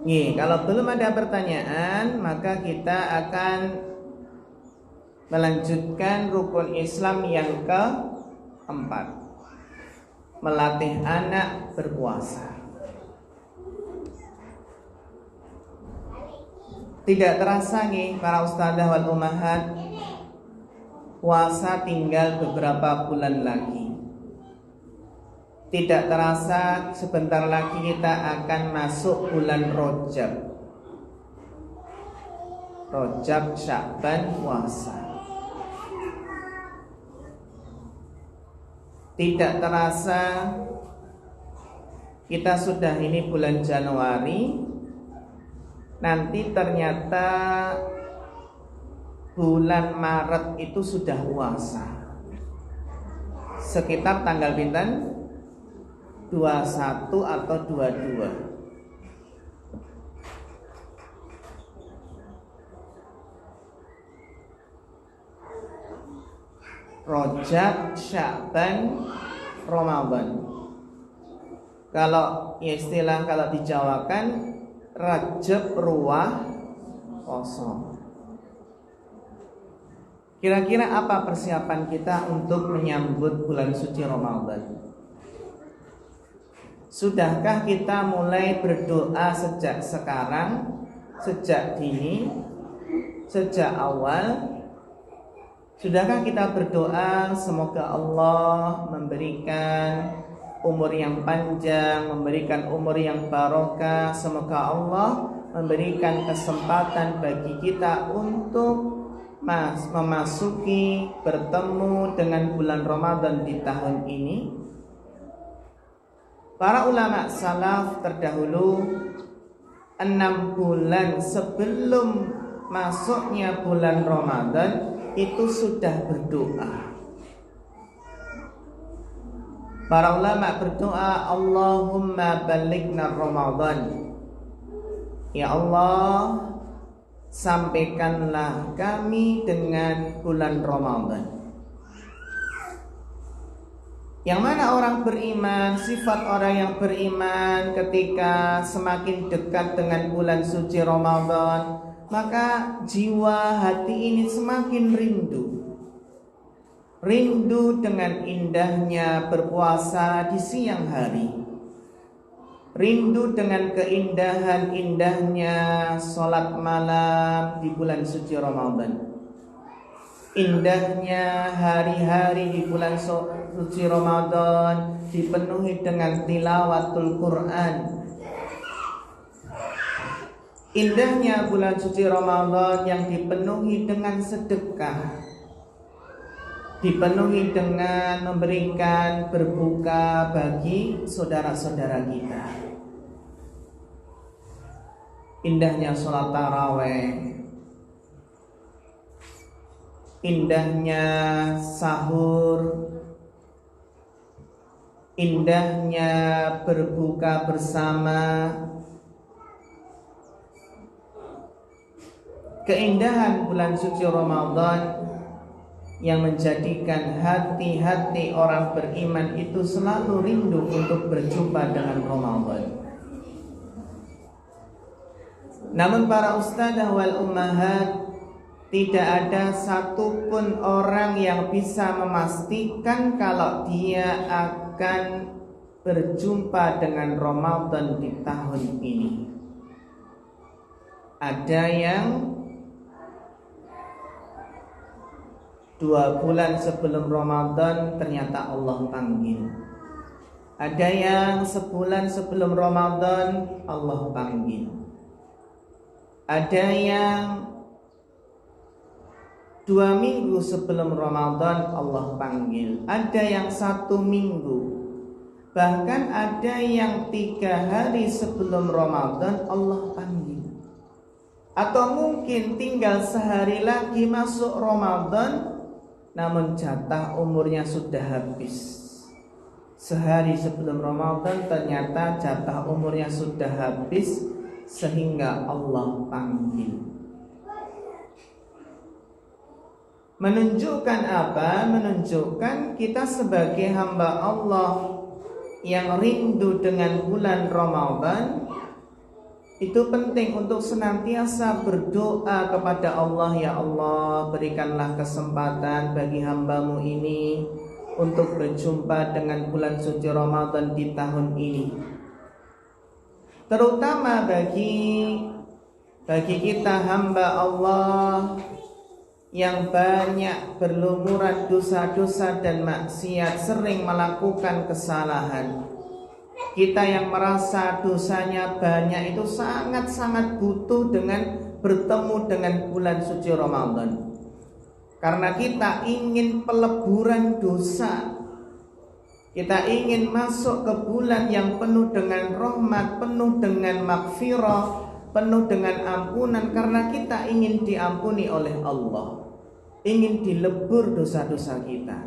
Nih, kalau belum ada pertanyaan, maka kita akan melanjutkan rukun Islam yang keempat, melatih anak berpuasa. Tidak terasa nih para ustadzah wal ummahat, puasa tinggal beberapa bulan lagi. Tidak terasa sebentar lagi kita akan masuk bulan Rajab. Rajab, Sya'ban, puasa. Tidak terasa kita sudah ini bulan Januari. Nanti ternyata bulan Maret itu sudah puasa. Sekitar tanggal pinten? 21 atau 22. Rajab, Sya'ban, Ramadan. Kalau istilah kalau dijawakan Rajab, ruah, kosong. Kira-kira apa persiapan kita untuk menyambut bulan suci Ramadan? Sudahkah kita mulai berdoa sejak sekarang, sejak dini, sejak awal? Sudahkah kita berdoa semoga Allah memberikan umur yang panjang, memberikan umur yang barokah, semoga Allah memberikan kesempatan bagi kita untuk memasuki bertemu dengan bulan Ramadan di tahun ini? Para ulama salaf terdahulu 6 bulan sebelum masuknya bulan Ramadan itu sudah berdoa. Para ulama berdoa, Allahumma balighna Ramadan. Ya Allah, sampaikanlah kami dengan bulan Ramadan. Yang mana orang beriman, sifat orang yang beriman ketika semakin dekat dengan bulan suci Ramadan, maka jiwa hati ini semakin rindu. Rindu dengan indahnya berpuasa di siang hari. Rindu dengan keindahan-indahnya sholat malam di bulan suci Ramadan. Indahnya hari-hari di bulan suci Ramadan dipenuhi dengan tilawatul Quran. Indahnya bulan suci Ramadan yang dipenuhi dengan sedekah, dipenuhi dengan memberikan berbuka bagi saudara-saudara kita. Indahnya sholat taraweh, indahnya sahur, indahnya berbuka bersama. Keindahan bulan suci Ramadan yang menjadikan hati-hati orang beriman itu selalu rindu untuk berjumpa dengan Ramadan. Namun para ustadzah wal ummahat, tidak ada satupun orang yang bisa memastikan kalau dia akan berjumpa dengan Ramadan di tahun ini. Ada yang 2 bulan sebelum Ramadan ternyata Allah panggil. Ada yang sebulan sebelum Ramadan Allah panggil. Ada yang 2 minggu sebelum Ramadan Allah panggil. Ada yang 1 minggu. Bahkan ada yang 3 hari sebelum Ramadan Allah panggil. Atau mungkin tinggal sehari lagi masuk Ramadan, namun jatah umurnya sudah habis. Sehari sebelum Ramadan ternyata jatah umurnya sudah habis, sehingga Allah panggil. Menunjukkan apa? Menunjukkan kita sebagai hamba Allah yang rindu dengan bulan Ramadan, itu penting untuk senantiasa berdoa kepada Allah. Ya Allah, berikanlah kesempatan bagi hamba-Mu ini untuk berjumpa dengan bulan suci Ramadan di tahun ini, terutama bagi kita hamba Allah yang banyak berlumuran dosa-dosa dan maksiat, sering melakukan kesalahan. Kita yang merasa dosanya banyak itu sangat-sangat butuh dengan bertemu dengan bulan suci Ramadan. Karena kita ingin peleburan dosa, kita ingin masuk ke bulan yang penuh dengan rahmat, penuh dengan maghfirah, penuh dengan ampunan. Karena kita ingin diampuni oleh Allah, ingin dilebur dosa-dosa kita.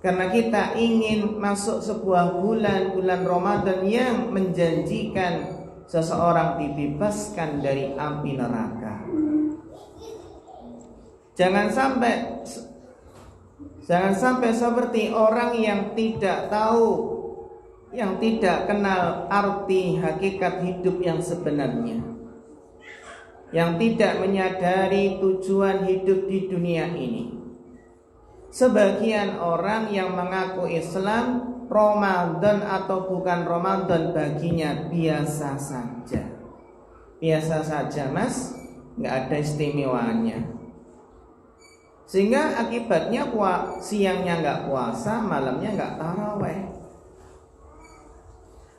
Karena kita ingin masuk sebuah bulan Ramadan yang menjanjikan seseorang dibebaskan dari api neraka. Jangan sampai seperti orang yang tidak tahu, yang tidak kenal arti hakikat hidup yang sebenarnya, yang tidak menyadari tujuan hidup di dunia ini. Sebagian orang yang mengaku Islam, Ramadan atau bukan Ramadan baginya biasa saja. Biasa saja mas, gak ada istimewanya. Sehingga akibatnya siangnya gak puasa, malamnya gak taraweh.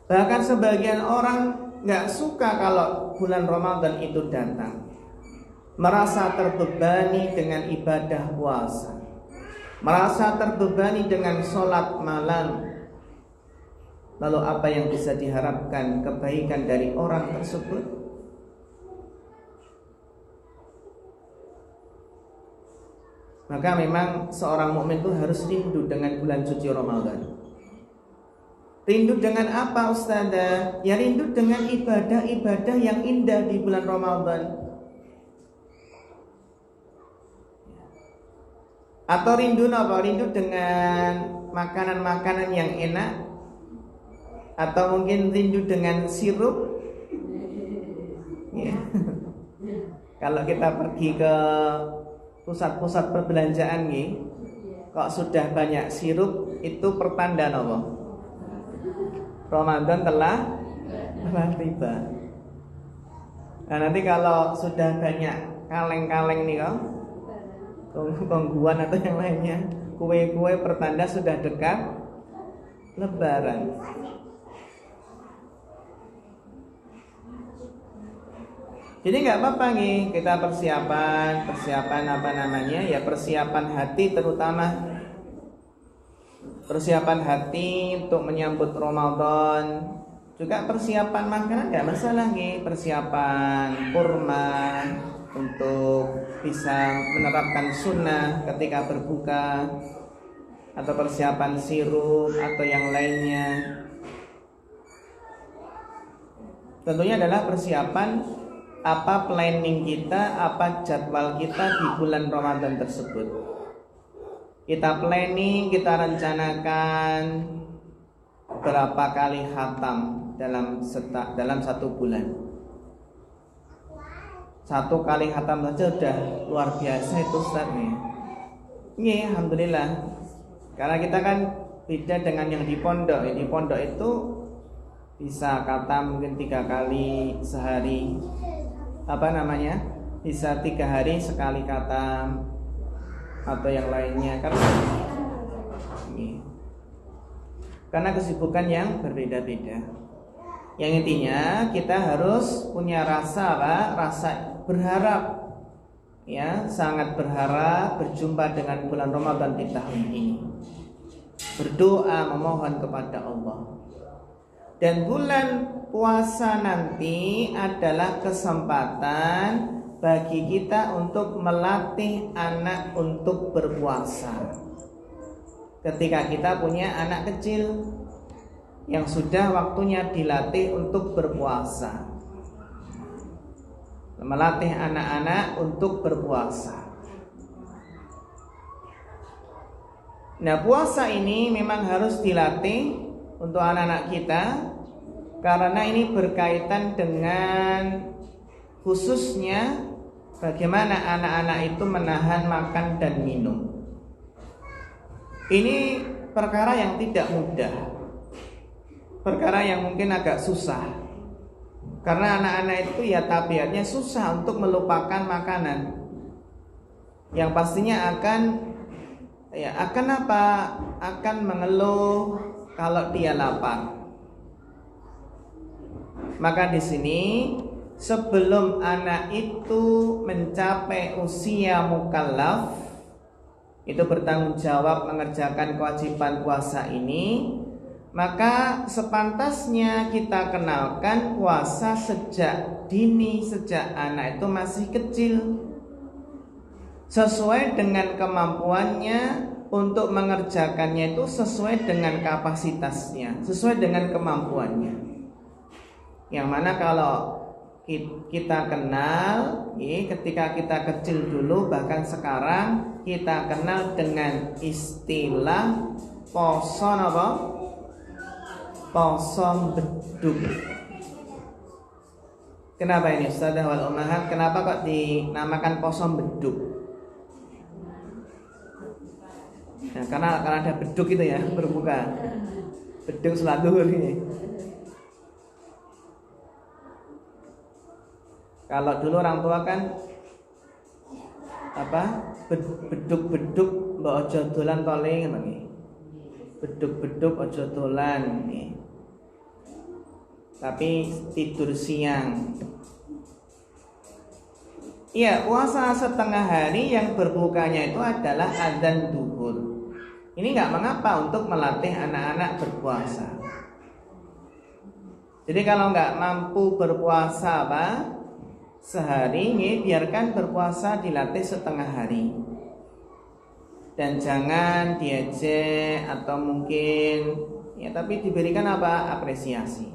Bahkan sebagian orang gak suka kalau bulan Ramadan itu datang, merasa terbebani dengan ibadah puasa, merasa terbebani dengan sholat malam. Lalu apa yang bisa diharapkan kebaikan dari orang tersebut? Maka memang seorang mukmin itu harus rindu dengan bulan suci Ramadan. Rindu dengan apa Ustazah? Ya rindu dengan ibadah-ibadah yang indah di bulan Ramadan. Atau rindu apa? Rindu dengan makanan-makanan yang enak, atau mungkin rindu dengan sirup. Ya. Kalau kita pergi ke pusat-pusat perbelanjaan nih, kok sudah banyak sirup, itu pertanda apa? Ramadan telah tiba. Nah nanti kalau sudah banyak kaleng-kaleng nih kok, tongguan atau yang lainnya, kue-kue pertanda sudah dekat Lebaran. Jadi nggak apa-apa nih kita persiapan apa namanya ya, persiapan hati, terutama persiapan hati untuk menyambut Ramadan. Juga persiapan makanan nggak masalah nih, persiapan kurma untuk bisa menerapkan sunnah ketika berbuka, atau persiapan sirup atau yang lainnya. Tentunya adalah persiapan apa planning kita, apa jadwal kita di bulan Ramadan tersebut. Kita planning, kita rencanakan berapa kali khatam dalam satu bulan. Satu kali khatam saja sudah luar biasa itu Ustaz nih. Ini alhamdulillah. Karena kita kan beda dengan yang di pondok. Di pondok itu bisa khatam mungkin 3 kali sehari. Bisa 3 hari sekali khatam atau yang lainnya, karena kesibukan yang berbeda-beda. Yang intinya kita harus punya rasa berharap, ya, sangat berharap berjumpa dengan bulan Ramadan di tahun ini. Berdoa memohon kepada Allah. Dan bulan puasa nanti adalah kesempatan bagi kita untuk melatih anak untuk berpuasa. Ketika kita punya anak kecil yang sudah waktunya dilatih untuk berpuasa, melatih anak-anak untuk berpuasa. Nah, puasa ini memang harus dilatih untuk anak-anak kita karena ini berkaitan dengan khususnya bagaimana anak-anak itu menahan makan dan minum. Ini perkara yang tidak mudah, perkara yang mungkin agak susah, karena anak-anak itu ya tabiatnya susah untuk melupakan makanan, yang pastinya akan apa? Akan mengeluh kalau dia lapar. Maka di sini sebelum anak itu mencapai usia mukallaf, itu bertanggung jawab mengerjakan kewajiban puasa ini, maka sepantasnya kita kenalkan puasa sejak dini, sejak anak itu masih kecil, sesuai dengan kemampuannya untuk mengerjakannya, itu sesuai dengan kapasitasnya, sesuai dengan kemampuannya. Yang mana kalau kita kenal, ketika kita kecil dulu, bahkan sekarang kita kenal dengan istilah poso apa? Poso beduk. Kenapa ini Ustazah wal Ummahat? Kenapa kok dinamakan poso beduk? Nah, karena ada beduk itu ya, berbuka. Beduk sholat zuhur ini. Kalau dulu orang tua kan beduk-beduk mbok aja dolan tole ngene. Beduk-beduk aja dolan nih. Tapi tidur siang. Iya, puasa setengah hari yang berbukanya itu adalah adzan duhur. Ini nggak mengapa untuk melatih anak-anak berpuasa. Jadi kalau nggak mampu berpuasa sehari, biarkan berpuasa dilatih setengah hari. Dan jangan diejek atau mungkin tapi diberikan apresiasi.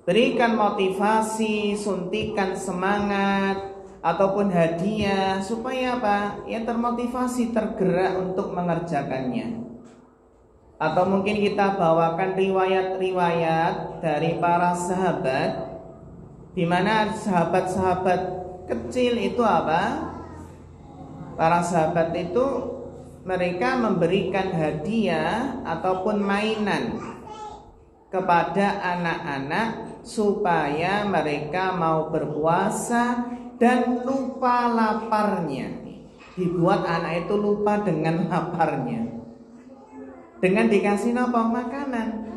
Berikan motivasi, suntikan semangat ataupun hadiah supaya termotivasi, tergerak untuk mengerjakannya. Atau mungkin kita bawakan riwayat-riwayat dari para sahabat, di mana sahabat-sahabat kecil itu para sahabat itu mereka memberikan hadiah ataupun mainan kepada anak-anak supaya mereka mau berpuasa dan lupa laparnya. Dibuat anak itu lupa dengan laparnya, dengan dikasih makanan.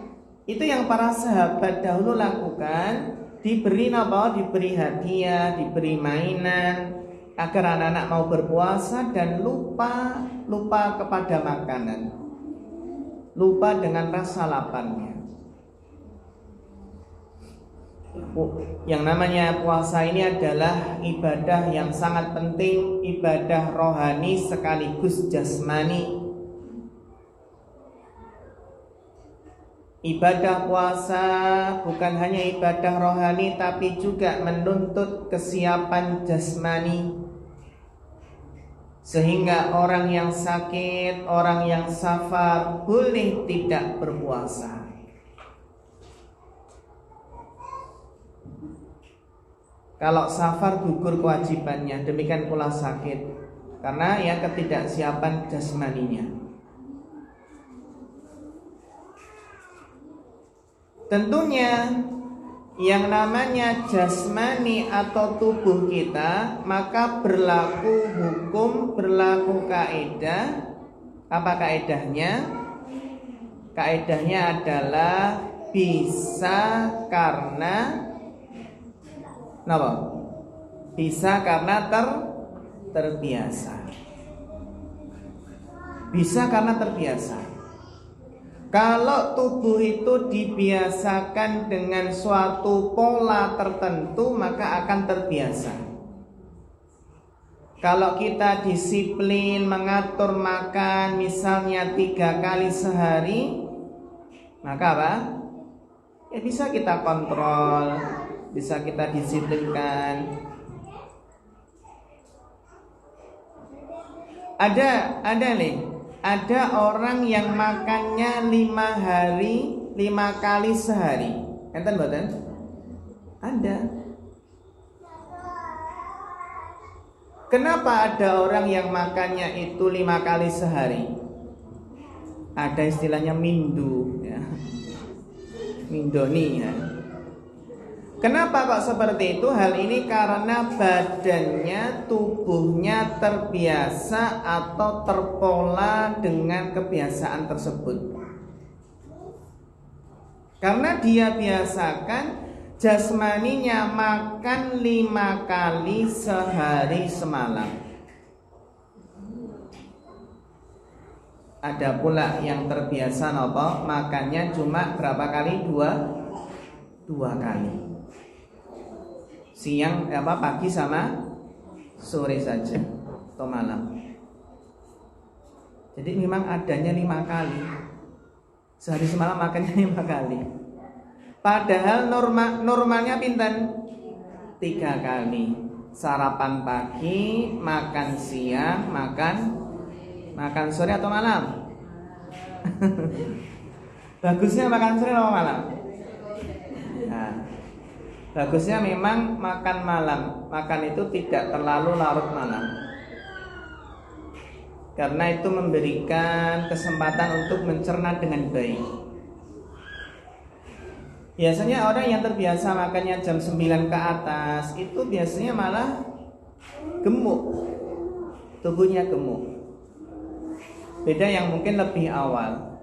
Itu yang para sahabat dahulu lakukan. Diberi hadiah, diberi mainan agar anak-anak mau berpuasa dan lupa kepada makanan, lupa dengan rasa laparnya. Yang namanya puasa ini adalah ibadah yang sangat penting, ibadah rohani sekaligus jasmani. Ibadah puasa bukan hanya ibadah rohani, tapi juga menuntut kesiapan jasmani. Sehingga orang yang sakit, orang yang safar boleh tidak berpuasa. Kalau safar gugur kewajibannya, demikian pula sakit, karena ketidaksiapan jasmaninya. Tentunya yang namanya jasmani atau tubuh kita, maka berlaku hukum, berlaku kaidah. Apa kaidahnya? Kaidahnya adalah bisa karena Bisa karena terbiasa. Bisa karena terbiasa. Kalau tubuh itu dibiasakan dengan suatu pola tertentu, maka akan terbiasa. Kalau kita disiplin mengatur makan misalnya 3 kali sehari, maka bisa kita kontrol, bisa kita disiplinkan. Ada orang yang makannya 5 hari 5 kali sehari. Enten mboten? Ada. Kenapa ada orang yang makannya itu 5 kali sehari? Ada istilahnya mindu ya. Mindoni ya. Kenapa kok seperti itu? Hal ini karena badannya, tubuhnya terbiasa atau terpola dengan kebiasaan tersebut. Karena dia biasakan jasmaninya makan 5 kali sehari semalam. Ada pula yang terbiasa nopo makannya cuma berapa kali? Dua kali. Siang pagi sama sore saja atau malam. Jadi memang adanya 5 kali. Sehari semalam makannya 5 kali. Padahal normalnya pinten? 3 kali. Sarapan pagi, makan siang, makan sore atau malam? Bagusnya makan sore atau malam? Nah, bagusnya memang makan malam. Makan itu tidak terlalu larut malam, karena itu memberikan kesempatan untuk mencerna dengan baik. Biasanya orang yang terbiasa makannya jam 9 ke atas itu biasanya malah gemuk. Tubuhnya gemuk. Beda yang mungkin lebih awal.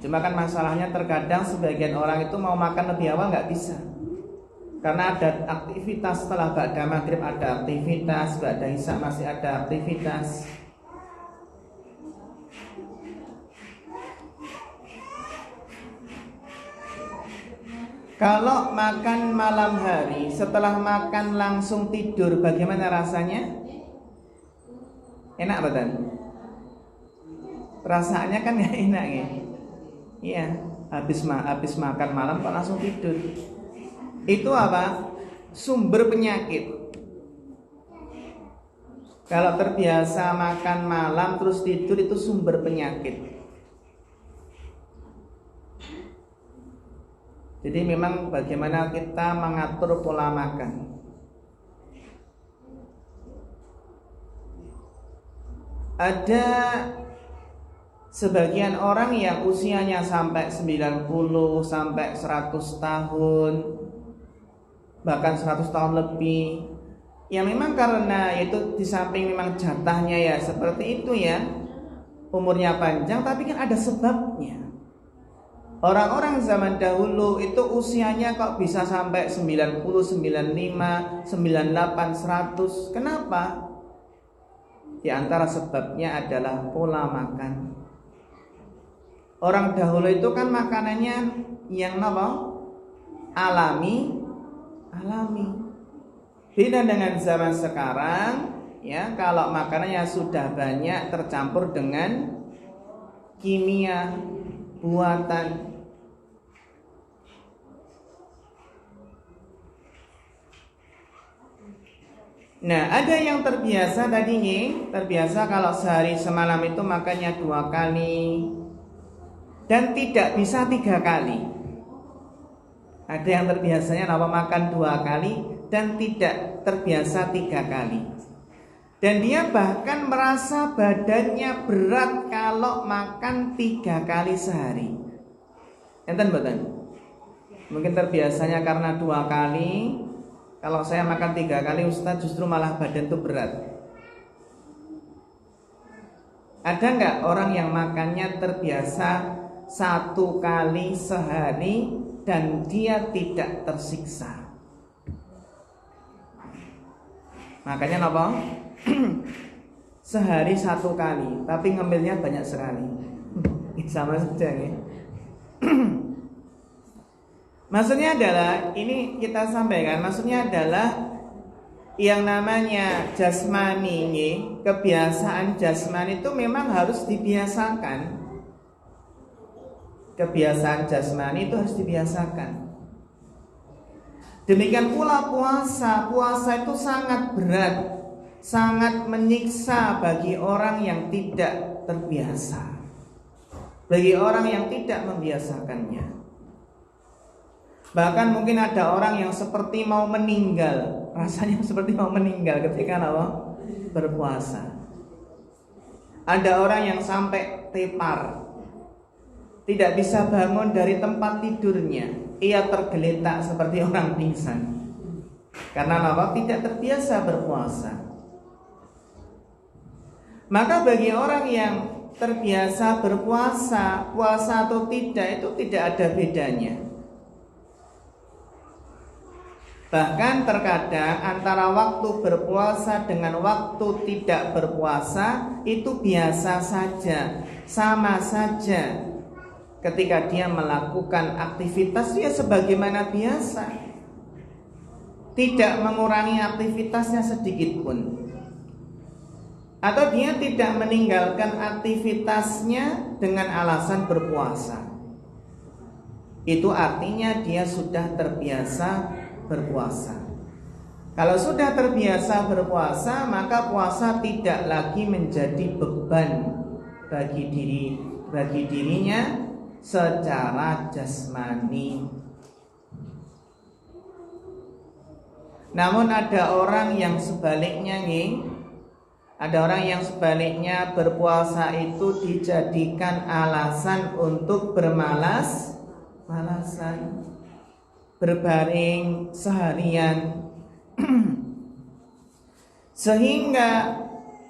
Cuma kan masalahnya terkadang sebagian orang itu mau makan lebih awal nggak bisa. Karena ada aktivitas setelah ba'da maghrib, ada aktivitas, ba'da isya masih ada aktivitas. Kalau makan malam hari, setelah makan langsung tidur, bagaimana rasanya? Enak betul? Perasaannya kan gak enak ya. Iya, habis makan malam kok langsung tidur. Itu apa? Sumber penyakit. Kalau terbiasa makan malam terus tidur, itu sumber penyakit. Jadi memang bagaimana kita mengatur pola makan. Ada sebagian orang yang usianya sampai 90, sampai 100 tahun, bahkan 100 tahun lebih. Ya memang karena itu di samping memang jatahnya ya seperti itu ya, umurnya panjang, tapi kan ada sebabnya. Orang-orang zaman dahulu itu usianya kok bisa sampai 90, 95, 98, 100. Kenapa? Di antara sebabnya adalah pola makan. Orang dahulu itu kan makanannya yang apa? Alami. Beda dengan zaman sekarang, ya, kalau makanannya sudah banyak tercampur dengan kimia buatan. Nah, ada yang terbiasa tadinya, terbiasa kalau sehari semalam itu makannya 2 kali dan tidak bisa 3 kali. Ada yang terbiasanya makan 2 kali dan tidak terbiasa 3 kali. Dan dia bahkan merasa badannya berat kalau makan 3 kali sehari. Enten mboten? Mungkin terbiasanya karena 2 kali. Kalau saya makan 3 kali, Ustaz, justru malah badan tuh berat. Ada nggak orang yang makannya terbiasa 1 kali sehari dan dia tidak tersiksa? Makanya apa? Sehari 1 kali, tapi ngambilnya banyak sekali. Sama saja ya. Maksudnya adalah, ini kita sampaikan, maksudnya adalah yang namanya jasmani, kebiasaan jasmani itu memang harus dibiasakan. Kebiasaan jasmani itu harus dibiasakan. Demikian pula puasa. Puasa itu sangat berat, sangat menyiksa bagi orang yang tidak terbiasa, bagi orang yang tidak membiasakannya. Bahkan mungkin ada orang yang seperti mau meninggal, rasanya seperti mau meninggal ketika apa? Berpuasa. Ada orang yang sampai tepar, tidak bisa bangun dari tempat tidurnya. Ia tergeletak seperti orang pingsan. Karena apa? Tidak terbiasa berpuasa. Maka bagi orang yang terbiasa berpuasa, puasa atau tidak itu tidak ada bedanya. Bahkan terkadang antara waktu berpuasa dengan waktu tidak berpuasa itu biasa saja, sama saja. Ketika dia melakukan aktivitas dia sebagaimana biasa, tidak mengurangi aktivitasnya sedikit pun, atau dia tidak meninggalkan aktivitasnya dengan alasan berpuasa. Itu artinya dia sudah terbiasa berpuasa. Kalau sudah terbiasa berpuasa, maka puasa tidak lagi menjadi beban bagi dirinya secara jasmani. Namun ada orang yang sebaliknya nih, ada orang yang sebaliknya berpuasa itu dijadikan alasan untuk bermalas-malasan, berbaring seharian, sehingga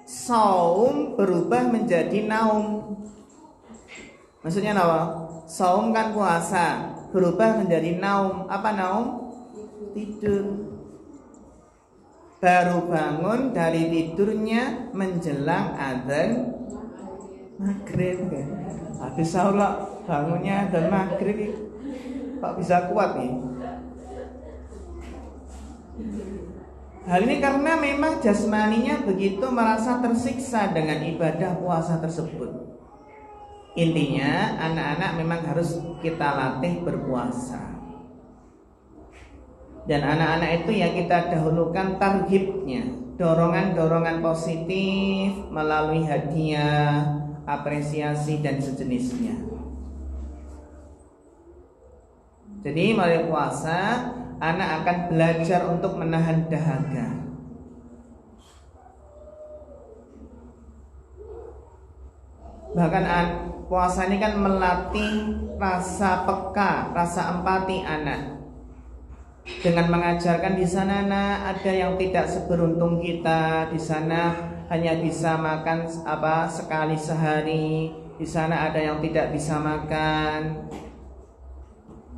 saum berubah menjadi naum. Maksudnya apa? Saum kan puasa, berubah menjadi naum. Apa naum? Tidur. Baru bangun dari tidurnya menjelang adzan maghrib. Habis sahur bangunnya adzan maghrib, kok bisa kuat nih? Hal ini karena memang jasmaninya begitu merasa tersiksa dengan ibadah puasa tersebut. Intinya anak-anak memang harus kita latih berpuasa. Dan anak-anak itu yang kita dahulukan tarhibnya, dorongan-dorongan positif melalui hadiah, apresiasi dan sejenisnya. Jadi melalui puasa anak akan belajar untuk menahan dahaga. Bahkan puasa ini kan melatih rasa peka, rasa empati anak. Dengan mengajarkan di sana ada yang tidak seberuntung kita, di sana hanya bisa makan sekali sehari, di sana ada yang tidak bisa makan.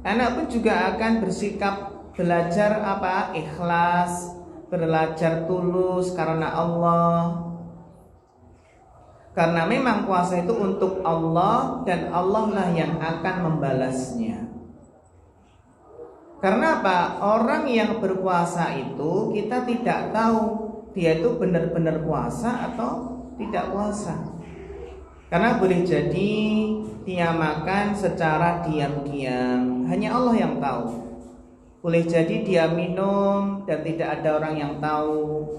Anak pun juga akan bersikap belajar ikhlas, belajar tulus karena Allah. Karena memang puasa itu untuk Allah dan Allah lah yang akan membalasnya. Karena apa? Orang yang berpuasa itu kita tidak tahu dia itu benar-benar puasa atau tidak puasa. Karena boleh jadi dia makan secara diam-diam, hanya Allah yang tahu. Boleh jadi dia minum dan tidak ada orang yang tahu.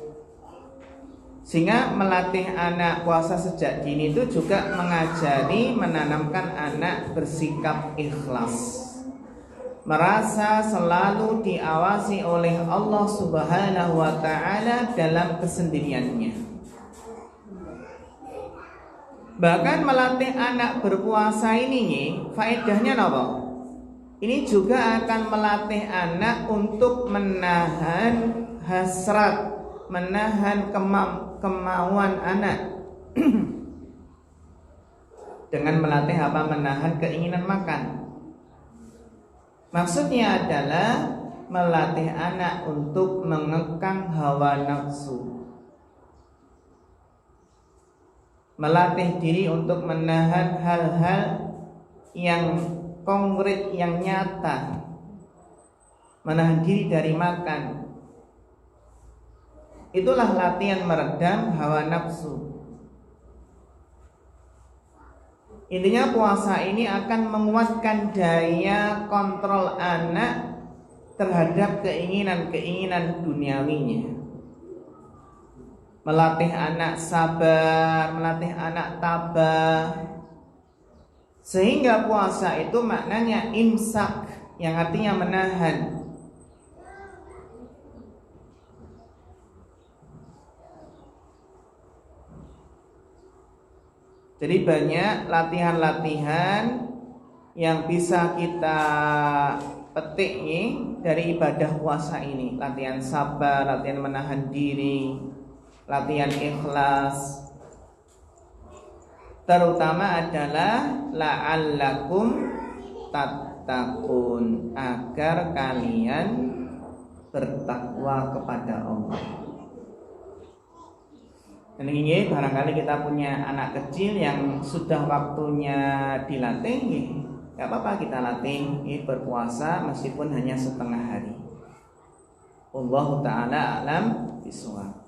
Sehingga melatih anak puasa sejak dini itu juga mengajari, menanamkan anak bersikap ikhlas, merasa selalu diawasi oleh Allah Subhanahu wa ta'ala dalam kesendiriannya. Bahkan melatih anak berpuasa ini faedahnya apa? Ini juga akan melatih anak untuk menahan hasrat, menahan kemauan anak. Dengan melatih menahan keinginan makan. Maksudnya adalah melatih anak untuk mengekang hawa nafsu, melatih diri untuk menahan hal-hal yang konkret, yang nyata, menahan diri dari makan. Itulah latihan meredam hawa nafsu. Intinya puasa ini akan menguatkan daya kontrol anak terhadap keinginan-keinginan duniawinya. Melatih anak sabar, melatih anak tabah. Sehingga puasa itu maknanya imsak, yang artinya menahan. Jadi banyak latihan-latihan yang bisa kita petik nih dari ibadah puasa ini. Latihan sabar, latihan menahan diri, latihan ikhlas. Terutama adalah la'allakum tattaqun, agar kalian bertakwa kepada Allah. Dan ini barangkali kita punya anak kecil yang sudah waktunya dilatih, nggak apa-apa kita latih berpuasa meskipun hanya setengah hari. Wallahu ta'ala a'lam bishawab.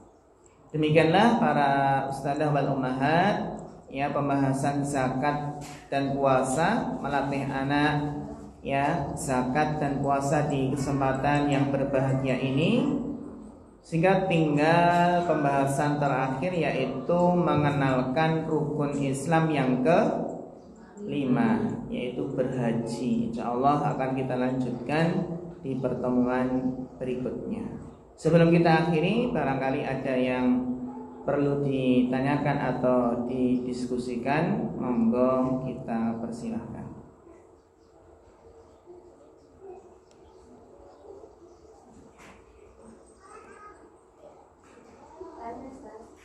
Demikianlah para ustadzah wal ummahat, ya, pembahasan zakat dan puasa, melatih anak, ya, zakat dan puasa di kesempatan yang berbahagia ini. Sehingga tinggal pembahasan terakhir, yaitu mengenalkan rukun Islam yang ke-5, yaitu berhaji. InsyaAllah akan kita lanjutkan di pertemuan berikutnya. Sebelum kita akhiri, barangkali ada yang perlu ditanyakan atau didiskusikan, monggo kita persilahkan.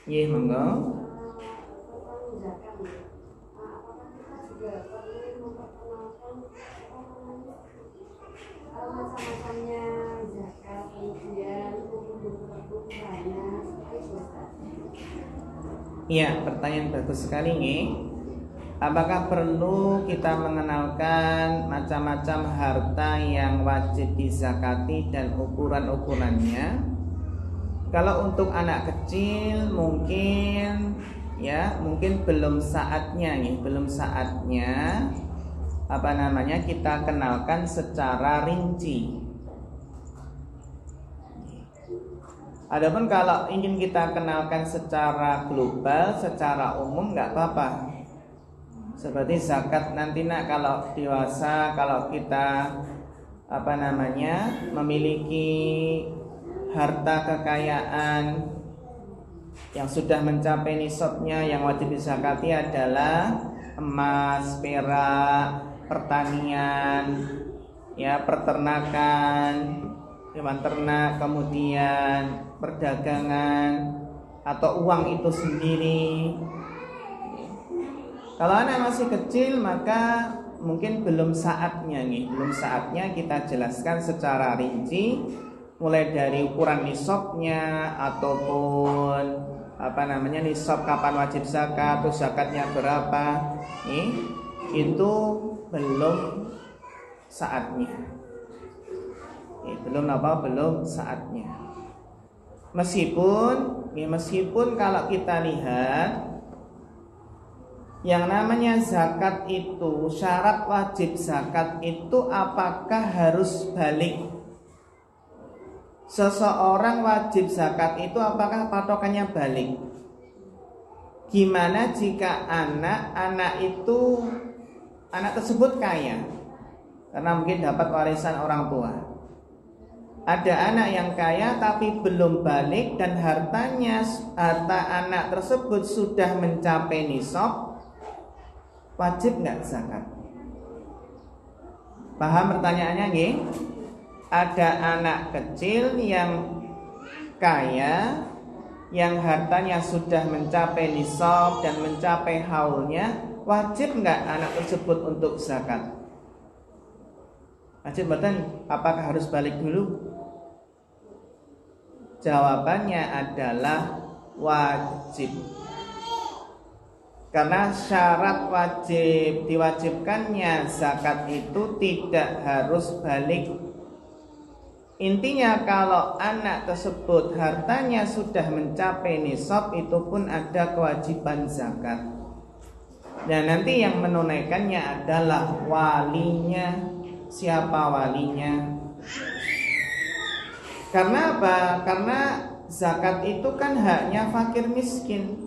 Iya, monggo. Macam-macamnya zakat, kemudian hukum-hukumnya. Iya, pertanyaan bagus sekali nih. Apakah perlu kita mengenalkan macam-macam harta yang wajib dizakati dan ukuran-ukurannya? Kalau untuk anak kecil mungkin belum saatnya kita kenalkan secara rinci. Adapun kalau ingin kita kenalkan secara global, secara umum nggak apa-apa. Seperti zakat nanti kalau dewasa, kalau kita memiliki harta kekayaan yang sudah mencapai nisabnya, yang wajib dizakati adalah emas, perak, pertanian, ya, peternakan, hewan ternak, kemudian perdagangan atau uang itu sendiri. Kalau anak masih kecil maka mungkin belum saatnya kita jelaskan secara rinci, mulai dari ukuran nisabnya ataupun nisab kapan wajib zakat, terus zakatnya berapa. Itu belum saatnya. Belum saatnya. Meskipun kalau kita lihat yang namanya zakat itu, syarat wajib zakat itu apakah harus balik? Seseorang wajib zakat itu apakah patokannya balik? Gimana jika anak tersebut kaya karena mungkin dapat warisan orang tua? Ada anak yang kaya tapi belum balik dan harta anak tersebut sudah mencapai nisab, wajib nggak zakat? Paham pertanyaannya nggih? Ada anak kecil yang kaya, yang hartanya sudah mencapai nisab dan mencapai haulnya, wajib nggak anak tersebut untuk zakat? Wajib betul? Apakah harus balik dulu? Jawabannya adalah wajib. Karena syarat wajib diwajibkannya zakat itu tidak harus balik. Intinya kalau anak tersebut hartanya sudah mencapai nisab, itu pun ada kewajiban zakat. Dan nanti yang menunaikannya adalah walinya. Siapa walinya? Karena apa? Karena zakat itu kan haknya fakir miskin.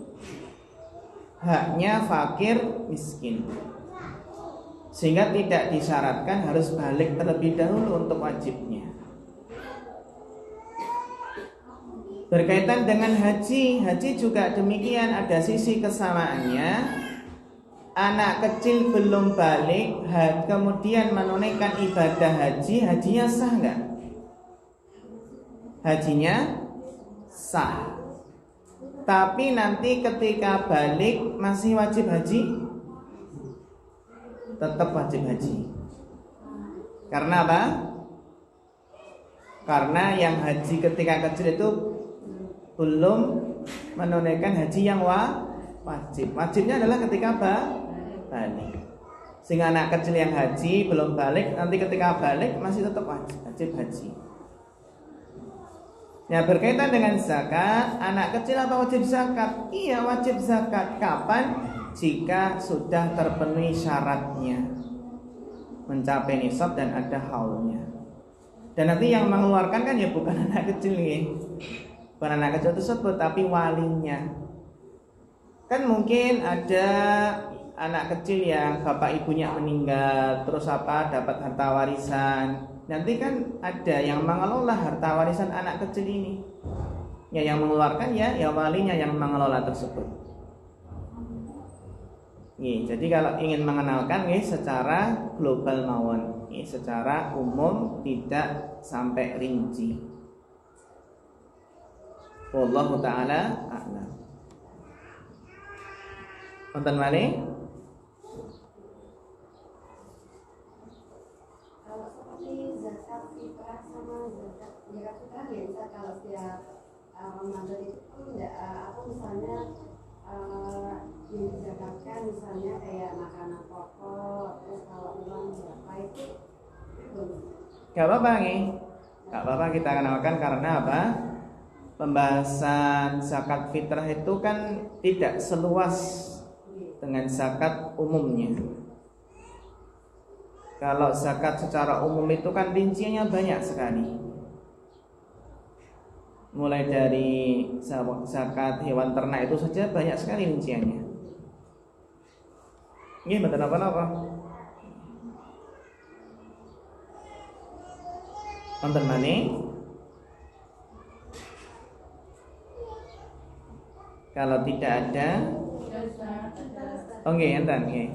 sehingga tidak disyaratkan harus balik terlebih dahulu untuk wajibnya. Berkaitan dengan haji juga demikian, ada sisi kesamaannya. Anak kecil belum balik kemudian menunaikan ibadah haji, hajinya sah enggak? Hajinya sah. Tapi nanti ketika balik masih wajib haji? Tetap wajib haji. Karena apa? Karena yang haji ketika kecil itu belum menunaikan haji yang wajib. Wajibnya adalah ketika balik. Sehingga anak kecil yang haji belum balik, nanti ketika balik masih tetap wajib haji. Nah, berkaitan dengan zakat, anak kecil apa wajib zakat? Iya, wajib zakat. Kapan? Jika sudah terpenuhi syaratnya, mencapai nisab dan ada haulnya. Dan nanti yang mengeluarkan kan ya bukan anak kecil nih, bukan anak kecil tersebut, tapi walinya. Kan mungkin ada anak kecil yang bapak ibunya meninggal, terus dapat harta warisan. Nanti kan ada yang mengelola harta warisan anak kecil ini. Ya, yang mengeluarkan ya walinya yang mengelola tersebut. Nih, jadi kalau ingin mengenalkan secara global mawon, secara umum tidak sampai rinci. Wallahu taala a'lam. Wonten malih? Kalau seperti zakat fitrah sama zakat fitrah biasa kalau setiap Ramadan itu enggak misalnya yang dizakatkan misalnya kayak makanan pokok, terus kalau uang berapa itu Gak apa-apa nih, gak apa-apa kita kenalkan karena apa? Pembahasan zakat fitrah itu kan tidak seluas dengan zakat umumnya. Kalau zakat secara umum itu kan rinciannya banyak sekali. Mulai dari zakat hewan ternak itu saja banyak sekali rinciannya. Ini betul apa-apa? Wonten maneh? Kalau tidak ada, oke, enten nggih.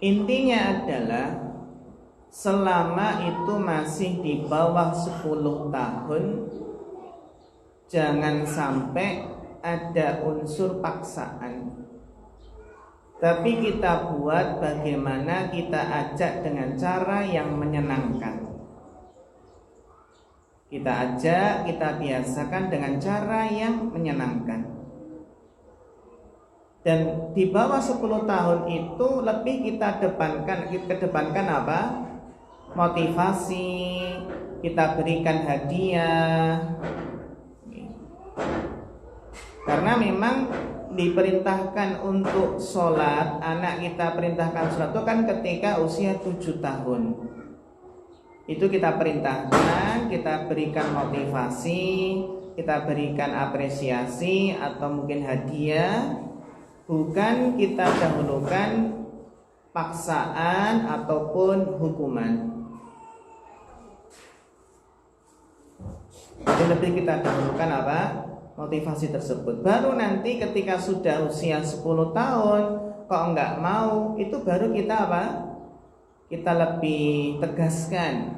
Intinya adalah selama itu masih di bawah 10 tahun, jangan sampai ada unsur paksaan. Tapi kita buat bagaimana kita ajak dengan cara yang menyenangkan. Kita ajak, kita biasakan dengan cara yang menyenangkan. Dan di bawah 10 tahun itu lebih kita kedepankan apa? Motivasi, kita berikan hadiah. Karena memang diperintahkan untuk sholat, anak kita perintahkan sholat itu kan ketika usia 7 tahun. Itu kita perintahkan, kita berikan motivasi, kita berikan apresiasi atau mungkin hadiah. Bukan kita dahulukan paksaan ataupun hukuman. Jadi lebih kita dahulukan apa? Motivasi tersebut. Baru nanti ketika sudah usia 10 tahun kok enggak mau, itu baru kita apa? Kita lebih tegaskan.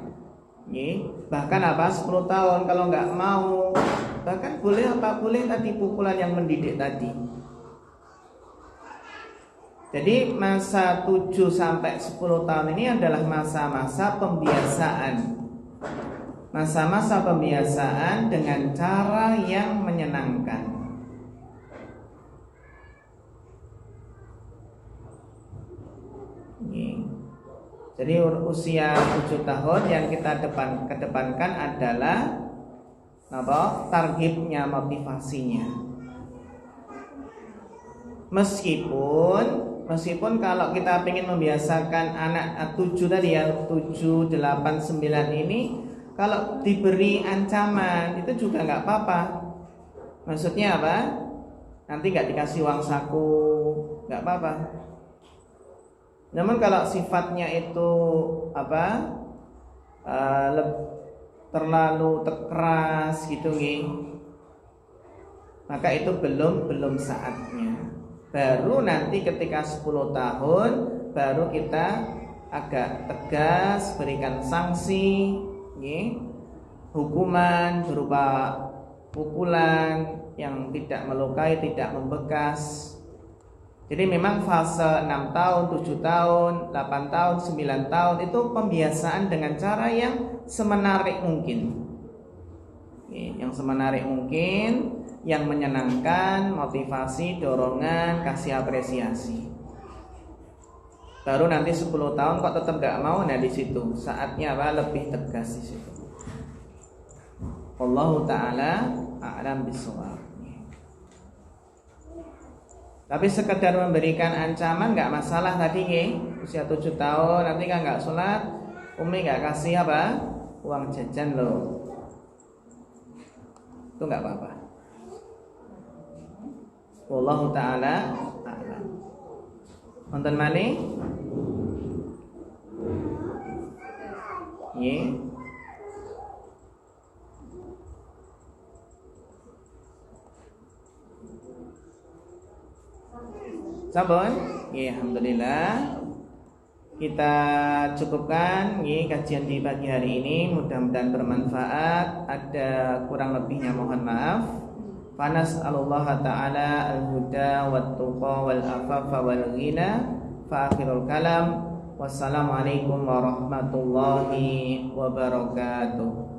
Bahkan apa? 10 tahun kalau enggak mau, bahkan boleh apa? Boleh tadi pukulan yang mendidik tadi. Jadi masa 7 sampai 10 tahun ini adalah masa-masa pembiasaan. Masa-masa pembiasaan dengan cara yang menyenangkan. Jadi usia 7 tahun yang kita kedepankan adalah apa? Targetnya, motivasinya. Meskipun kalau kita ingin membiasakan anak 7 tadi ya, 7, 8, 9 ini, kalau diberi ancaman itu juga nggak apa-apa. Maksudnya apa? Nanti nggak dikasih uang saku, nggak apa-apa. Namun kalau sifatnya itu apa, terlalu keras gitu nih, maka itu belum saatnya. Baru nanti ketika 10 tahun baru kita agak tegas berikan sanksi, hukuman berupa pukulan yang tidak melukai, tidak membekas. Jadi memang fase 6 tahun, 7 tahun, 8 tahun, 9 tahun itu pembiasaan dengan cara yang semenarik mungkin. Yang semenarik mungkin, yang menyenangkan, motivasi, dorongan, kasih apresiasi. Baru nanti 10 tahun kok tetap gak mau, nah di situ saatnya apa? Lebih tegas di situ. Wallahu ta'ala a'lam bishawab. Tapi sekedar memberikan ancaman nggak masalah tadi ya. Usia 7 tahun nanti kan nggak sholat, umi nggak kasih apa? Uang jajan loh. Itu nggak apa-apa. Wallahu ta'ala a'lam. Wonten malih? Nggih. Sampun? Ya, alhamdulillah. Kita cukupkan kajian di pagi hari ini, mudah-mudahan bermanfaat. Ada kurang lebihnya mohon maaf. Fanas'alullaha ta'ala al-huda wat-tuqa wal-afafa wal-ghina. Fa akhirul kalam. Wassalamualaikum warahmatullahi wabarakatuh.